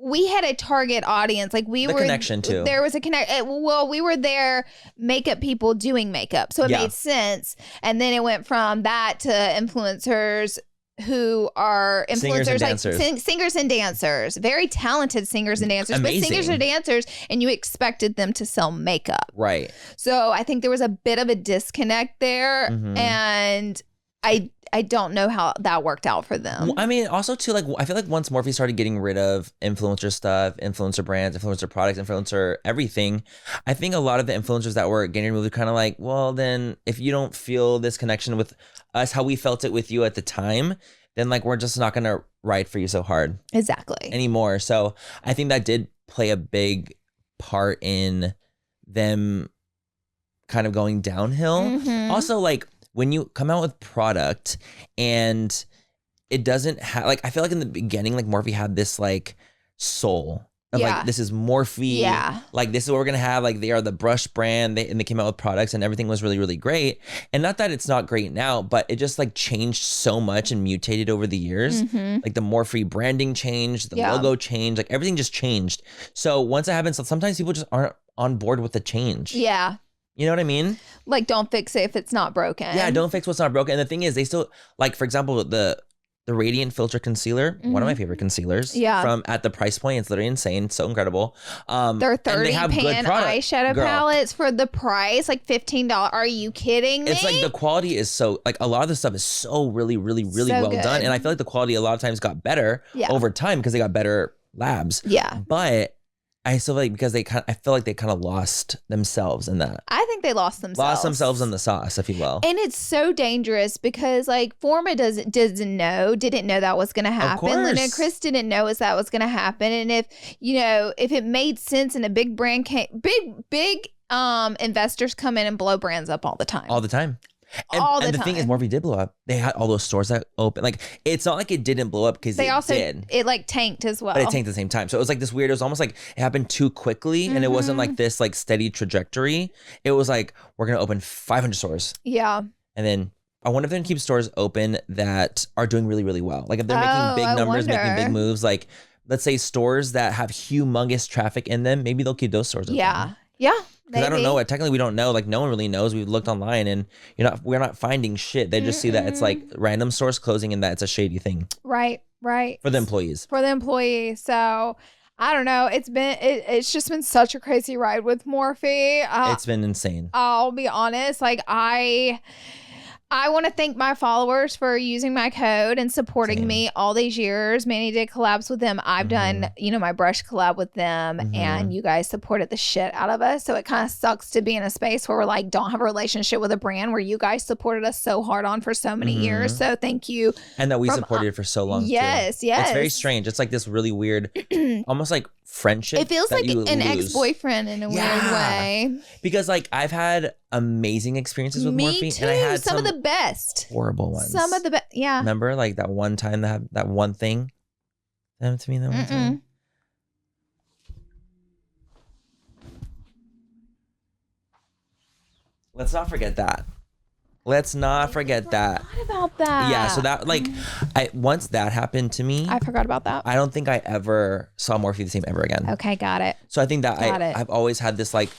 we had a target audience. Like we were connection too. There was a well, we were there makeup people doing makeup. So it made sense. And then it went from that to influencers who are Singers and influencers, like dancers. singers and dancers, very talented singers and dancers, Amazing. but singers and dancers, and you expected them to sell makeup. Right. So I think there was a bit of a disconnect there, and I don't know how that worked out for them. I mean, also too, like, I feel like once Morphe started getting rid of influencer stuff, influencer brands, influencer products, influencer everything, I think a lot of the influencers that were getting removed were kind of like, well, then if you don't feel this connection with us, how we felt it with you at the time, then like we're just not gonna ride for you so hard Exactly. anymore. So I think that did play a big part in them kind of going downhill. Also, like, when you come out with product and it doesn't have, like, I feel like in the beginning, like, Morphe had this, like, soul of, like, this is Morphe. Yeah. Like, this is what we're going to have. Like, they are the brush brand. And they came out with products and everything was really, really great. And not that it's not great now, but it just, like, changed so much and mutated over the years. Like, the Morphe branding changed, the logo changed, like, everything just changed. So once it happens, sometimes people just aren't on board with the change. Yeah. You know what I mean? Like, don't fix it if it's not broken. Yeah, don't fix what's not broken. And the thing is, they still, like, for example, the Radiant Filter Concealer, one of my favorite concealers. Yeah. From at the price point, it's literally insane. It's so incredible. They're 30 pan eyeshadow palettes for the price, like $15. Are you kidding me? It's like the quality is so, like, a lot of the stuff is so really, really, really So well good. done. And I feel like the quality a lot of times got better over time because they got better labs. Yeah. But I still like, because I feel like they kind of lost themselves in that. I think they lost themselves. Lost themselves in the sauce, if you will. And it's so dangerous because, like, Forma didn't know that was going to happen. Lena and Chris didn't know that was going to happen. And if it made sense and a big brand big investors come in and blow brands up all the time. All the time. And the thing is, Morphe did blow up. They had all those stores that open. Like, it's not like it didn't blow up because it like tanked as well. But it tanked at the same time. So it was like this weird, it was almost like it happened too quickly and it wasn't like this like steady trajectory. It was like, we're going to open 500 stores. Yeah. And then I wonder if they're going to keep stores open that are doing really, really well. Like if they're making big numbers, making big moves, like let's say stores that have humongous traffic in them, maybe they'll keep those stores open. Yeah. Yeah. Because I don't know. Technically, we don't know. Like, no one really knows. We've looked online, and we're not finding shit. They just see that it's like random stores closing, and that it's a shady thing. Right. For the employees. So I don't know. It's just been such a crazy ride with Morphe. It's been insane. I'll be honest. Like I want to thank my followers for using my code and supporting me all these years. Manny did collabs with them. I've done, my brush collab with them, and you guys supported the shit out of us. So it kind of sucks to be in a space where we're like, don't have a relationship with a brand where you guys supported us so hard on for so many years. So thank you. And that we supported it for so long. Yes, too. yes. It's very strange. It's like this really weird, almost like friendship. It feels like an ex-boyfriend in a weird way. Because like I've had amazing experiences with Morphe. Me too. And I had some of the best. Horrible ones. Some of the best. Yeah. Remember like that one time that one thing happened to me that one time? Let's not forget that. Let's not forget that. I forgot about that. Yeah, so that like, once that happened to me, I forgot about that. I don't think I ever saw Morphe the same ever again. Okay, got it. So I think that I've always had this like,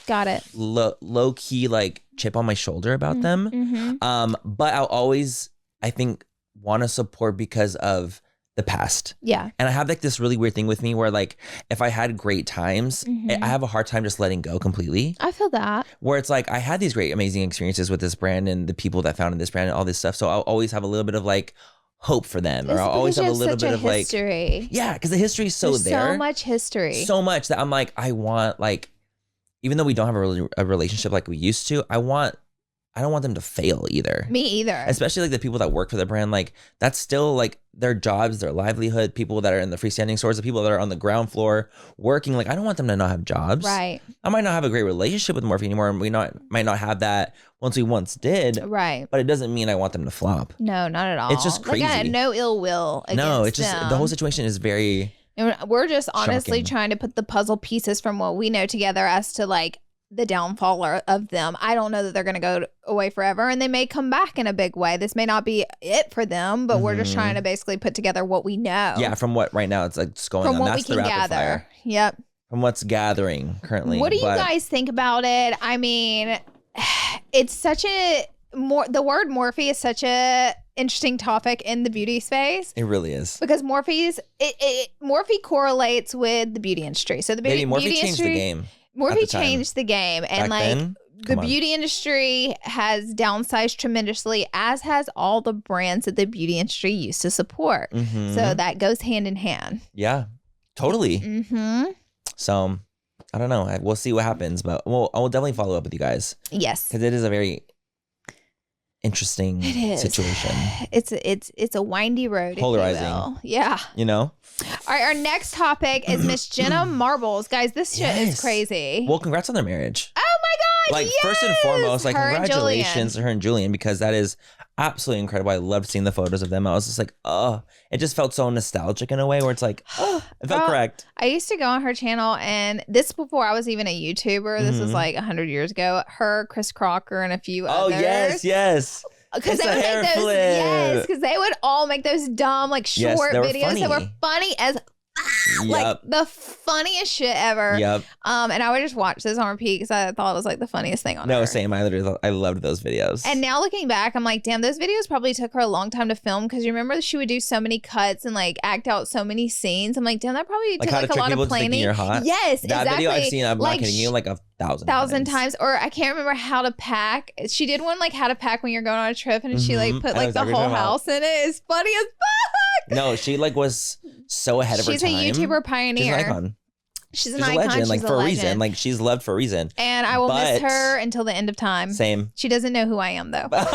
low key like chip on my shoulder about them. But I'll always, I think, want to support because of the past. Yeah. And I have like this really weird thing with me where like if I had great times, I have a hard time just letting go completely. I feel that. Where it's like I had these great amazing experiences with this brand and the people that founded this brand and all this stuff. So I'll always have a little bit of like hope for them, or I'll always have a little bit of history. Like, yeah, because the history is There's so much history. So much that I'm like, I want like, even though we don't have a relationship like we used to, I don't want them to fail either. Me either. Especially like the people that work for the brand, like that's still like their jobs, their livelihood, people that are in the freestanding stores, the people that are on the ground floor working. Like I don't want them to not have jobs. Right. I might not have a great relationship with Morphe anymore, and might not have that once we once did. Right. But it doesn't mean I want them to flop. No, not at all. It's just crazy. Like I had no ill will against No, it's just them. the whole situation is very. And we're just honestly shocking. trying to put the puzzle pieces from what we know together as to like the downfall of them. I don't know that they're going to go away forever, and they may come back in a big way. This may not be it for them, but we're just trying to basically put together what we know. Yeah, from what right now it's like just going from on. what That's we the can rapid gather. fire. Yep. From what's gathering currently. What do you guys think about it? I mean, it's such the word Morphe is such a interesting topic in the beauty space. It really is. Because Morphe correlates with the beauty industry. So the beauty Morphe changed industry, the game. Morphe changed the game. And Back then, the beauty industry has downsized tremendously, as has all the brands that the beauty industry used to support. So that goes hand in hand. Yeah, totally. So I don't know. We'll see what happens, but I will definitely follow up with you guys. Yes, because it is a very interesting situation. It's a windy road. Polarizing. Yeah. You know? All right, our next topic is Miss Jenna Marbles. Guys, this shit is crazy. Well, congrats on their marriage. Oh my God. Like, first and foremost, like, congratulations to her and Julian, because that is absolutely incredible. I loved seeing the photos of them. I was just like, oh, it just felt so nostalgic in a way where it's like, oh, it felt correct. I used to go on her channel, and this before I was even a YouTuber. This was like 100 years ago. Her, Chris Crocker, and a few others. Oh, yes. Because they would make those, because they would all make those dumb, like, short videos that were funny as like the funniest shit ever. And I would just watch this on repeat because I thought it was like the funniest thing on earth. Same. I loved those videos. And now looking back, I'm like, damn, those videos probably took her a long time to film, because you remember she would do so many cuts and like act out so many scenes. I'm like, damn, that probably took like a lot of planning. You're hot. Yes, that exactly. video I've seen, I'm not kidding you, like 1,000 times. Or I can't remember how to pack. She did one like how to pack when you're going on a trip, and she like put like the whole house in it. It's funny as fuck. No, she like was so ahead of her time. She's a YouTuber pioneer. She's an icon. She's an icon. Legend, like, she's for a legend. reason. Like, she's loved for a reason. And I will miss her until the end of time. Same. She doesn't know who I am, though. But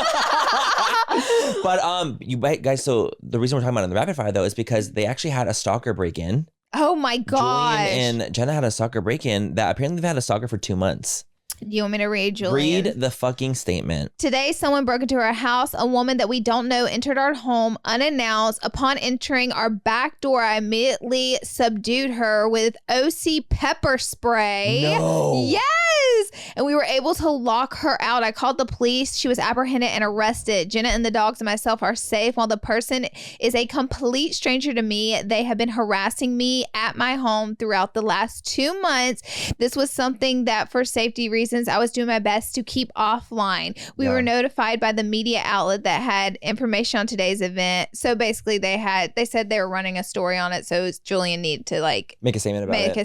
you guys, so the reason we're talking about it in the rapid fire though is because they actually had a stalker break-in. Oh my gosh. Julian and Jenna had a stalker break-in that apparently they've had a stalker for 2 months. Do you want me to read, Julian? Read the fucking statement. Today, someone broke into our house. A woman that we don't know entered our home unannounced. Upon entering our back door, I immediately subdued her with OC pepper spray. No. Yes. And we were able to lock her out. I called the police. She was apprehended and arrested. Jenna and the dogs and myself are safe, while the person is a complete stranger to me. They have been harassing me at my home throughout the last 2 months. This was something that, for safety reasons, I was doing my best to keep offline. We were notified by the media outlet that had information on today's event. So basically they said they were running a story on it. So Julian needed to like make a statement about it.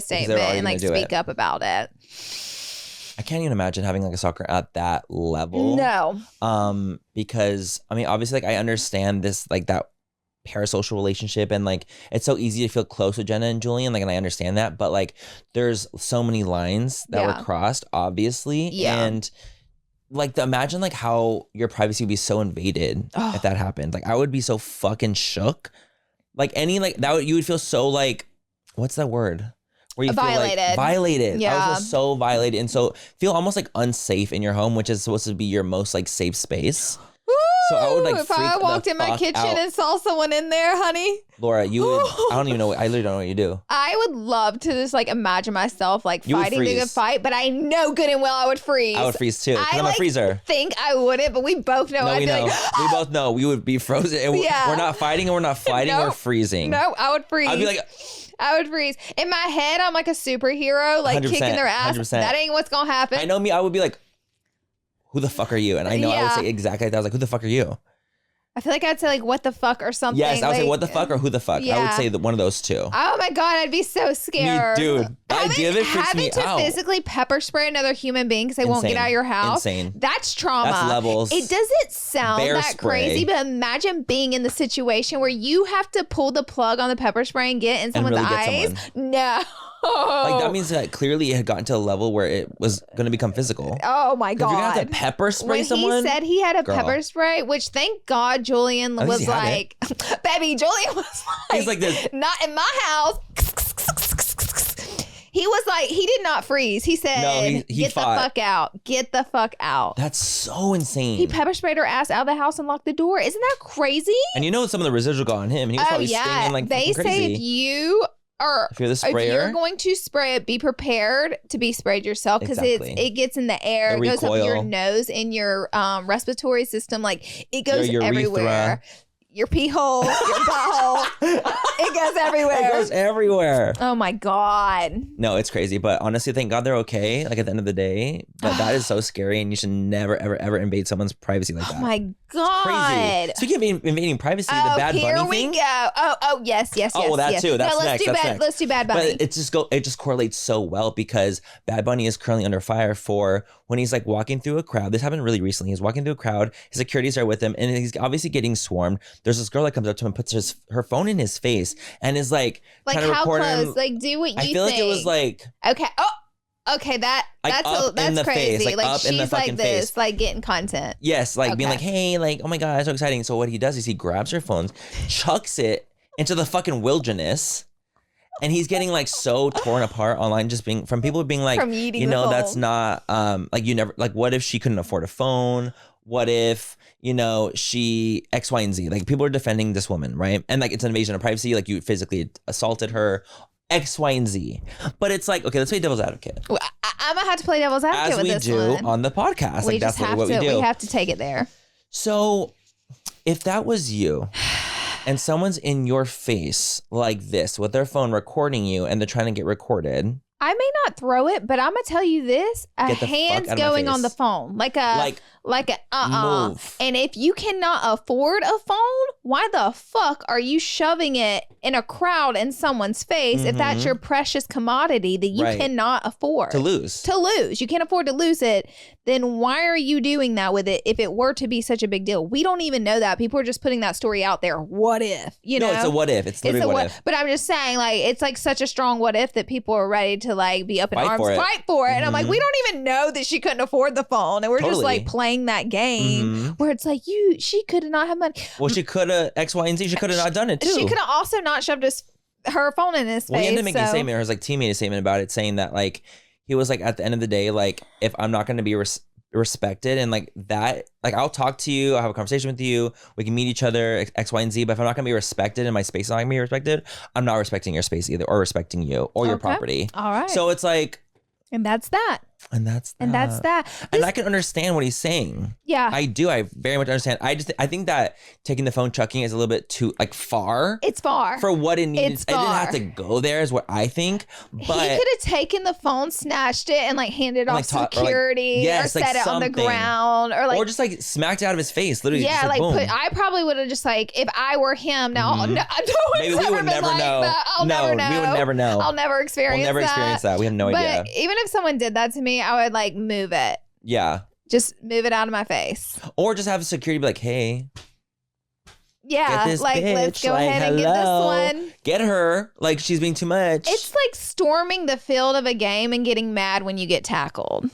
And like speak up about it. I can't even imagine having like a stalker at that level. No. Because I mean, obviously, like, I understand this, like, that parasocial relationship, and like it's so easy to feel close with Jenna and Julian, like, and I understand that, but like there's so many lines that were crossed, obviously, and like imagine like how your privacy would be so invaded if that happened. Like, I would be so fucking shook. Like, any like that you would feel so like, what's that word? Where you violated. Feel like violated. Yeah. I would feel so violated, and so feel almost like unsafe in your home, which is supposed to be your most like safe space. So I would like if I walked in my kitchen and saw someone in there, honey. Laura, you would, I don't even know. I literally don't know what you do. I would love to just like imagine myself like fighting the good fight, but I know good and well I would freeze. I would freeze too, because I'm a freezer. Think I wouldn't, but we both know. No, we know. We both know we would be frozen. And we're not fighting and we're not fighting. We're freezing. No, I would freeze. I'd be like, I would freeze. In my head, I'm like a superhero, like kicking their ass. 100%. That ain't what's gonna happen. I know me. I would be like, who the fuck are you? And I know I would say exactly like that. I was like, who the fuck are you? I feel like I'd say like, what the fuck or something. Yes, I would say what the fuck or who the fuck. I would say one of those two. Oh my God, I'd be so scared. Dude, the idea of it freaks me out. Having to physically pepper spray another human being because they won't get out of your house. Insane. That's trauma. That's levels. It doesn't sound that crazy, but imagine being in the situation where you have to pull the plug on the pepper spray and get in someone's eyes. No. Like, that means that clearly it had gotten to a level where it was going to become physical. Oh my God. If you're going to have to pepper spray someone. He said he had a pepper spray, which thank God Julian was like, baby, Julian was like, he's like this. Not in my house. He was like, he did not freeze. He said, no, he get fought. The fuck out. Get the fuck out. That's so insane. He pepper sprayed her ass out of the house and locked the door. Isn't that crazy? And you know some of the residual got on him. And he was probably stinging like they crazy. Say if you're going to spray it, be prepared to be sprayed yourself, because it gets in the air, it goes up your nose, in your respiratory system, like it goes everywhere. your pee hole, your butthole. It goes everywhere. It goes everywhere. Oh my God. No, it's crazy. But honestly, thank God they're okay. Like at the end of the day. But that is so scary. And you should never, ever, ever invade someone's privacy like that. Oh my God. Crazy. Speaking of invading privacy, the Bad Bunny thing. Here we go. Oh, yes. Oh, well, that too. That's next. Let's do Bad Bunny. But it just correlates so well because Bad Bunny is currently under fire for when he's like walking through a crowd. This happened really recently. He's walking through a crowd. His securities are with him, and he's obviously getting swarmed. There's this girl that comes up to him and puts her phone in his face and is like trying to record close? him. Like, do what you think. I feel like it was like okay. Oh. Okay, that's crazy. Face, like up she's in the fucking like this, face. like getting content. Yes, like being like, hey, like, oh my God, so exciting. So what he does is he grabs her phone, chucks it into the fucking wilderness, and he's getting like so torn apart online, just being from people being like, you know, that's not like you never like. What if she couldn't afford a phone? What if, you know, she X, Y, and Z? Like people are defending this woman, right? And like it's an invasion of privacy. Like you physically assaulted her. X, Y, and Z. But it's like, okay, let's play devil's advocate. Well, I'm gonna have to play devil's advocate with this one. As we do on the podcast. We like just that's have what we do. We have to take it there. So if that was you and someone's in your face like this with their phone recording you and they're trying to get recorded. I may not throw it, but I'm gonna tell you this: a hand's going on the phone, like a move. And if you cannot afford a phone, why the fuck are you shoving it in a crowd in someone's face if that's your precious commodity that you cannot afford to lose? You can't afford to lose it. Then why are you doing that with it if it were to be such a big deal? We don't even know that. People are just putting that story out there. What if? You know? No, it's a what if. It's literally what if. But I'm just saying, like, it's like such a strong what if that people are ready to like be up in arms, fight for it. And I'm like, we don't even know that she couldn't afford the phone. And we're just like playing that game where it's like, she could not have money. Well, she could have X, Y, and Z. She could have not done it too. She could have also not shoved her phone in his face. Well, he ended up making a statement, or his like team made a statement about it, saying that like he was like, at the end of the day, like if I'm not going to be respected and like that, like I'll talk to you, I'll have a conversation with you, we can meet each other, X, Y, and Z, but if I'm not going to be respected and my space is not going to be respected, I'm not respecting your space either, or respecting you or your property. All right. So it's like, and that's that. And that's that. And I can understand what he's saying. Yeah. I do. I very much understand. I think that taking the phone, chucking is a little bit too like far. It's far. For what it needs. It's far. I didn't have to go there is what I think. But he could have taken the phone, snatched it, and like handed it off security or set it on the ground or just like smacked it out of his face. Literally. Yeah, just like boom. I probably would have just like, if I were him now, maybe we would never know. I'll never know. We would never know. I'll never experience that. We'll never experience that. We have no idea. But even if someone did that to me, I would like move it. Yeah. Just move it out of my face. Or just have security be like, hey. Yeah, like bitch. let's go ahead and get this one. Get her. Like she's being too much. It's like storming the field of a game and getting mad when you get tackled.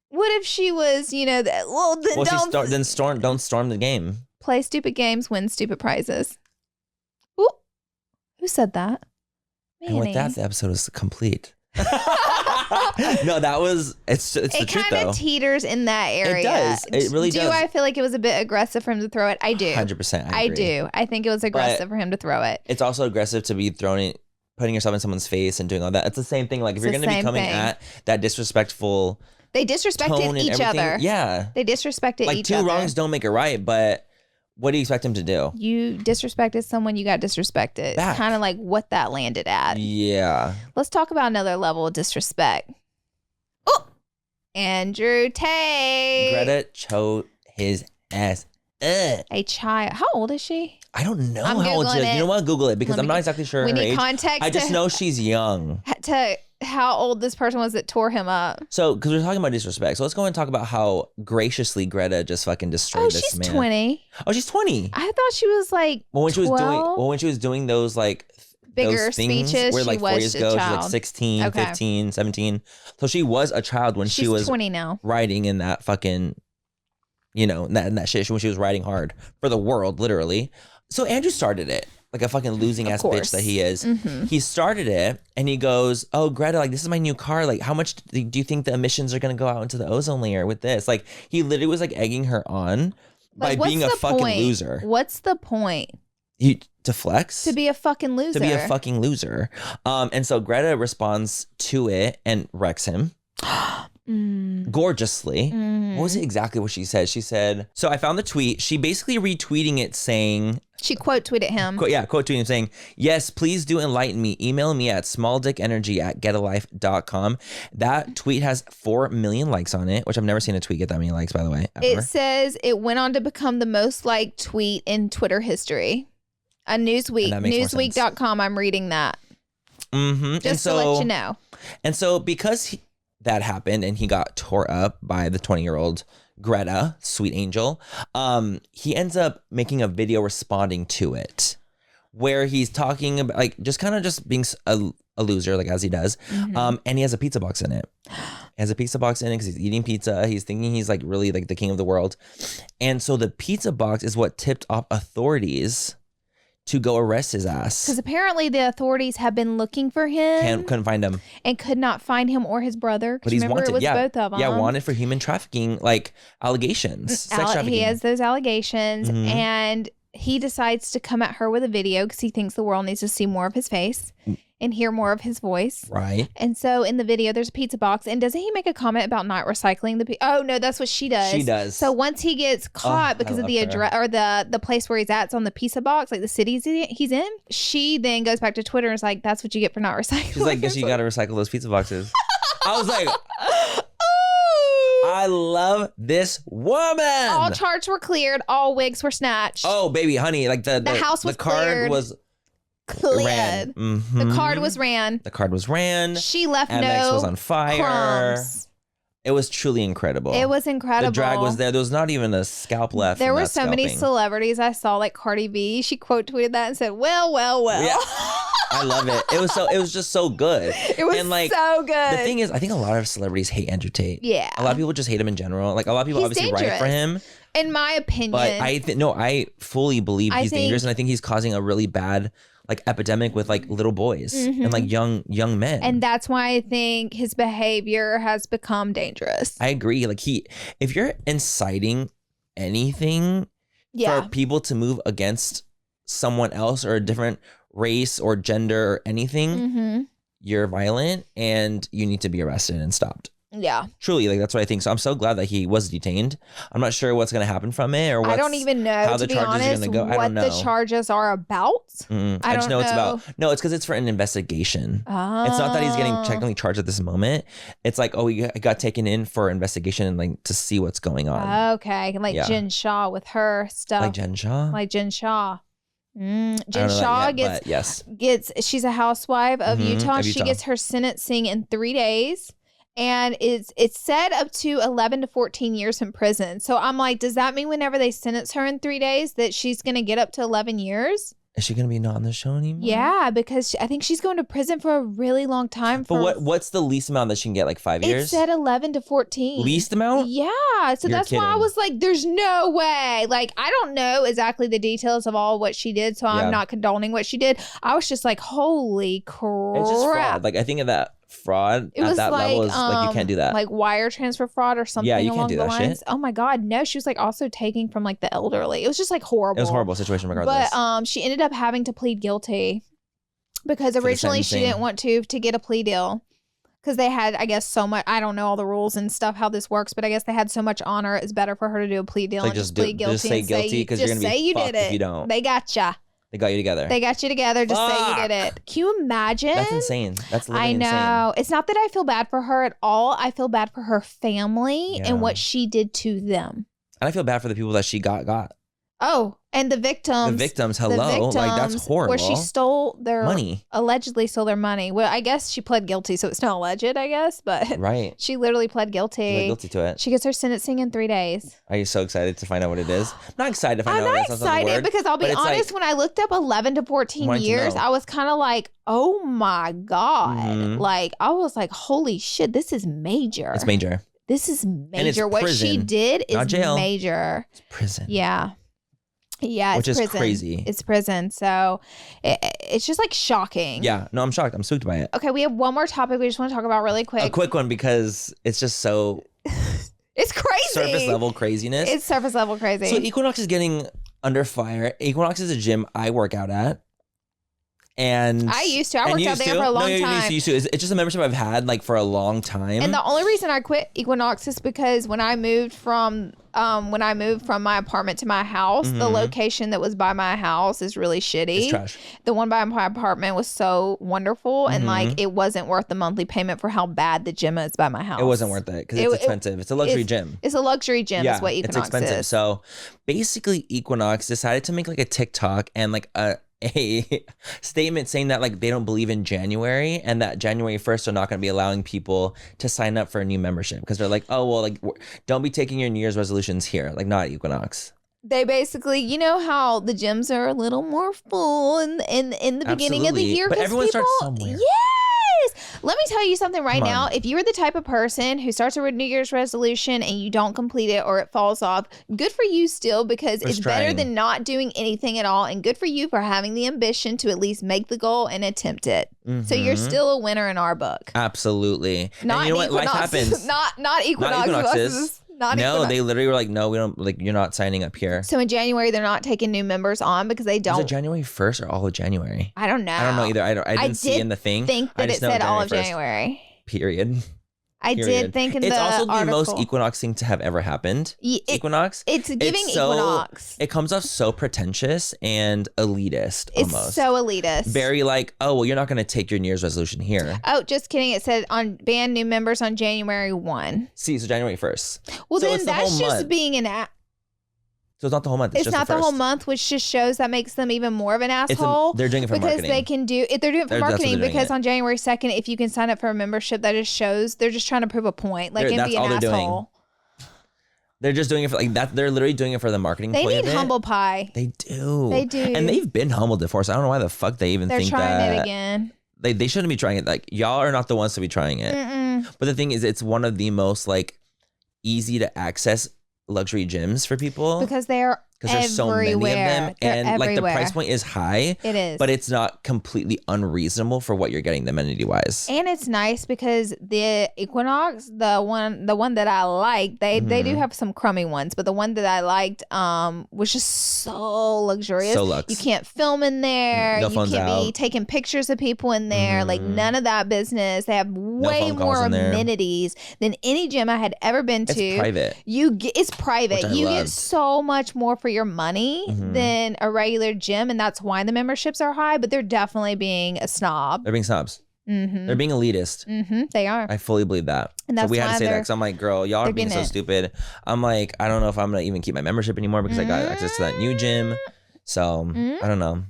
What if she was, you know, don't storm the game. Play stupid games, win stupid prizes. Ooh. Who said that? Manny. And with that, the episode is complete. No, that was it's the truth though. It kind of teeters in that area. It does. It really does. Do I feel like it was a bit aggressive for him to throw it? I do. 100%. I do. I think it was aggressive for him to throw it. It's also aggressive to be putting yourself in someone's face and doing all that. It's the same thing. Like if you're going to be coming at that disrespectful, they disrespected each other. Yeah, they disrespected each other. Like two wrongs don't make it right, but. What do you expect him to do? You disrespected someone, you got disrespected. Kind of like what that landed at. Yeah. Let's talk about another level of disrespect. Oh, Andrew Tate. Greta choked his ass up. A child. How old is she? I don't know how old she is. You know what? Google it because I'm not exactly sure her age. Context. I just know she's young. To how old this person was that tore him up. So, because we're talking about disrespect, so let's go and talk about how graciously Greta just fucking destroyed this man. She's 20. Oh, she's 20. I thought she was like 12? When she was doing those like bigger those things speeches, where like 4 years ago she was like 16, 15, 17. So she was a child when she was 20 now. Riding in that fucking, you know, in that shit when she was riding hard for the world, literally. So Andrew started it. Like a fucking losing ass bitch that he is. He started it and he goes, oh, Greta, like this is my new car. Like how much do you think the emissions are going to go out into the ozone layer with this? Like he literally was like egging her on by being a fucking loser. What's the point? To flex? To be a fucking loser. To be a fucking loser. And so Greta responds to it and wrecks him. Gorgeously. What was it exactly what she said? She said, so I found the tweet. She basically retweeting it saying, She quote tweeted him. Quote tweeting him saying, yes, please do enlighten me. Email me at smalldickenergy@getalife.com. That tweet has 4 million likes on it, which I've never seen a tweet get that many likes, by the way. Ever. It says it went on to become the most liked tweet in Twitter history. A Newsweek.com. I'm reading that. Mm-hmm. Just to let you know. And so because that happened and he got tore up by the 20-year-old Greta, sweet angel, he ends up making a video responding to it where he's talking about like just being a loser, like as he does. And he has a pizza box in it. He has a pizza box in it because he's eating pizza. He's thinking he's like really like the king of the world. And so the pizza box is what tipped off authorities to go arrest his ass. Because apparently the authorities have been looking for him. Couldn't find him. And could not find him or his brother. But he's remember, wanted. It was both of them. Yeah, wanted for human trafficking, like allegations, sex trafficking. He has those allegations. And he decides to come at her with a video because he thinks the world needs to see more of his face and hear more of his voice. Right. And so in the video, there's a pizza box. And doesn't he make a comment about not recycling the pizza? Oh, no, that's what she does. She does. So once he gets caught because of the address or the place where he's at, it's on the pizza box, like the city he's in, she then goes back to Twitter and is like, that's what you get for not recycling. She's like, guess you got to recycle those pizza boxes. I was like, I love this woman. All charges were cleared. All wigs were snatched. Oh, baby, honey. Like the house was the card cleared. was cleared. The card was ran. The card was ran. She left MX was on fire. Crumbs. It was truly incredible. It was incredible. The drag was there. There was not even a scalp left. There were so many celebrities I saw, like Cardi B. She quote tweeted that and said, well. Yeah. I love it. It was just so good. It was so good. The thing is, I think a lot of celebrities hate Andrew Tate. Yeah. A lot of people just hate him in general. Like a lot of people obviously write for him. In my opinion. But I fully believe he's dangerous, and I think he's causing a really bad like epidemic with like little boys and like young men. And that's why I think his behavior has become dangerous. I agree. Like if you're inciting anything for people to move against someone else or a different race or gender or anything, you're violent and you need to be arrested and stopped. Yeah. Truly, like that's what I think. So I'm so glad that he was detained. I'm not sure what's going to happen from it or I don't even know, how to the be charges honest, are going to go. I don't know. What the charges are about. I just know it's about, no, it's because it's for an investigation. It's not that he's getting technically charged at this moment. It's like, oh, he got taken in for investigation and like to see what's going on. Okay. Like Jen Shah with her stuff. Like Jen Shah? Like Jen Shah. Jen Shah gets, she's a housewife of Utah. She gets her sentencing in 3 days. And it's said up to 11 to 14 years in prison. So I'm like, does that mean whenever they sentence her in 3 days that she's going to get up to 11 years? Is she going to be not on the show anymore? Yeah, because I think she's going to prison for a really long time. But what's the least amount that she can get? Like 5 years? It said 11 to 14. Least amount? Yeah. So that's why I was like, there's no way. Like, I don't know exactly the details of all what she did. So I'm not condoning what she did. I was just like, holy crap. It's just fraud. Like, I think of that fraud at that level is like you can't do that. Like wire transfer fraud or something. Yeah, you can't do that shit. Oh my God, no. She was like also taking from like the elderly. It was just like horrible. It was a horrible situation regardless. But she ended up having to plead guilty because originally she didn't want to get a plea deal because they had, I guess, so much. I don't know all the rules and stuff how this works, but I guess they had so much honor. It's better for her to do a plea deal and just plead guilty. Just say guilty because you're gonna be fucked if you don't. They gotcha. They got you together. They got you together. Just say you did it. Can you imagine? That's insane. That's literally insane. I know. It's not that I feel bad for her at all. I feel bad for her family and what she did to them. And I feel bad for the people that she got. Oh, and the victims. The victims, like that's horrible. Where she stole their money. Allegedly stole their money. Well, I guess she pled guilty, so it's not alleged, I guess. But she literally pled guilty. She pled guilty to it. She gets her sentencing in 3 days. Are you so excited to find out what it is? I'm not excited to find out what it is. I'm not excited because I'll be honest, when I looked up 11 to 14 years, I was kind of like, oh my God. Like, I was like, holy shit, this is major. It's major. This is major. What she did is major. It's prison. Yeah. Yeah, which is prison. Crazy. It's prison. So it's just like shocking. Yeah. No, I'm shocked. I'm spooked by it. Okay, we have one more topic we just want to talk about really quick. A quick one because it's just so... It's crazy. Surface level craziness. It's surface level crazy. So Equinox is getting under fire. Equinox is a gym I work out at. And I used to. I worked out there for a long time. Used to. It's just a membership I've had like for a long time. And the only reason I quit Equinox is because when I moved from when I moved from my apartment to my house, the location that was by my house is really shitty. It's trash. The one by my apartment was so wonderful, and like it wasn't worth the monthly payment for how bad the gym is by my house. It wasn't worth it because it's expensive. It's a luxury gym. It's a luxury gym is what Equinox it's expensive. is. So basically Equinox decided to make like a TikTok and like a statement saying that like they don't believe in January and that January 1st are not going to be allowing people to sign up for a new membership because they're like, oh, well, like don't be taking your New Year's resolutions here, like not at Equinox. They basically, you know how the gyms are a little more full in the beginning of the year. But everyone starts somewhere. Yes. Let me tell you something right now. If you're the type of person who starts a New Year's resolution and you don't complete it or it falls off, good for you still, because it's better than not doing anything at all. And good for you for having the ambition to at least make the goal and attempt it. So you're still a winner in our book. Absolutely. Not and you know what? Life happens. not Equinoxes. No, they literally were like, no, we don't, like, you're not signing up here. So in January, they're not taking new members on because they don't. Was it January 1st or all of January? I don't know. I don't know either. I didn't see in the thing. I think that it said all of January. Period. I did think in the article. It's also the most Equinox thing to have ever happened. Equinox. It's giving Equinox. It comes off so pretentious and elitist almost. It's so elitist. Very like, oh, well, you're not going to take your New Year's resolution here. Oh, just kidding. It said on ban new members on January 1. See, so January 1st. Well, so then that's just being an So it's not the whole month. It's not the whole month, which just shows that makes them even more of an asshole. They're doing it for marketing. Because they can do it. They're doing it for marketing because on January 2nd, if you can sign up for a membership, that just shows they're just trying to prove a point. Like, and be an asshole. They're just doing it for like that. They're literally doing it for the marketing. They need humble pie. They do. They do. And they've been humbled before, so I don't know why the fuck they even think that. They're trying it again. They shouldn't be trying it. Like, y'all are not the ones to be trying it. But the thing is, it's one of the most like easy to access luxury gyms for people because there's so many of them, and like the price point is high. It is, but it's not completely unreasonable for what you're getting amenity wise. And it's nice because the Equinox, the one that I like, they do have some crummy ones, but the one that I liked was just so luxurious. So luxe. You can't film in there. No, you can't be taking pictures of people in there. Like none of that business. They have way more amenities than any gym I had ever been to. It's private. It's private. You get so much more for your money than a regular gym, and that's why the memberships are high. But they're definitely being a snob. They're being snobs. They're being elitist. They are. I fully believe that. And that's so we had to say that because I'm like, girl, y'all are being so stupid. I'm like, I don't know if I'm gonna even keep my membership anymore because I got access to that new gym. So I don't know.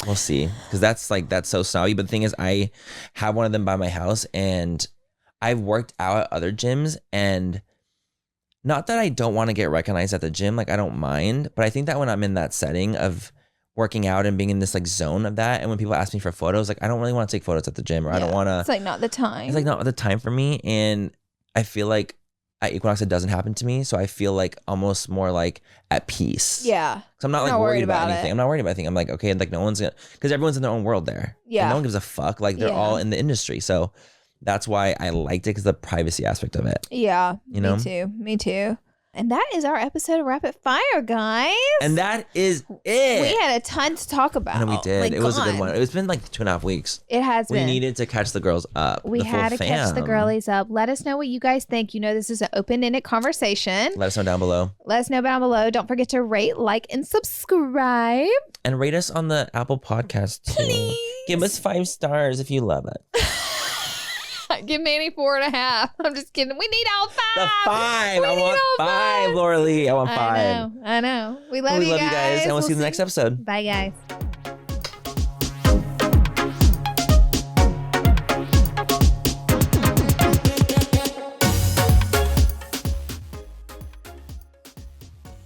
We'll see, because that's so snobby. But the thing is, I have one of them by my house, and I've worked out at other gyms, and not that I don't want to get recognized at the gym, like I don't mind, but I think that when I'm in that setting of working out and being in this like zone of that, and when people ask me for photos, like I don't really want to take photos at the gym, or I don't want to. It's like not the time. It's like not the time for me, and I feel like at Equinox it doesn't happen to me, so I feel like almost more like at peace. Yeah, because I'm not like worried about anything. I'm not worried about anything. I'm like, okay, like no one's gonna, because everyone's in their own world there. Yeah, and no one gives a fuck. Like they're all in the industry, so that's why I liked it, because the privacy aspect of it. Yeah, you know, me too. And that is our episode of Rapid Fire, guys. And that is it. We had a ton to talk about. And we did. Like, it was a good one. It's been like 2.5 weeks. It has been. We needed to catch the girls up. We had to catch the girlies up. Let us know what you guys think. You know, this is an open-ended conversation. Let us know down below. Let us know down below. Don't forget to rate, like, and subscribe. And rate us on the Apple Podcast too. Please. Give us 5 stars if you love it. Give Manny 4.5. I'm just kidding. We need all 5. The 5. I want 5, Laura Lee. I want 5. I know. We love you guys. And we'll see you in the next episode. Bye, guys.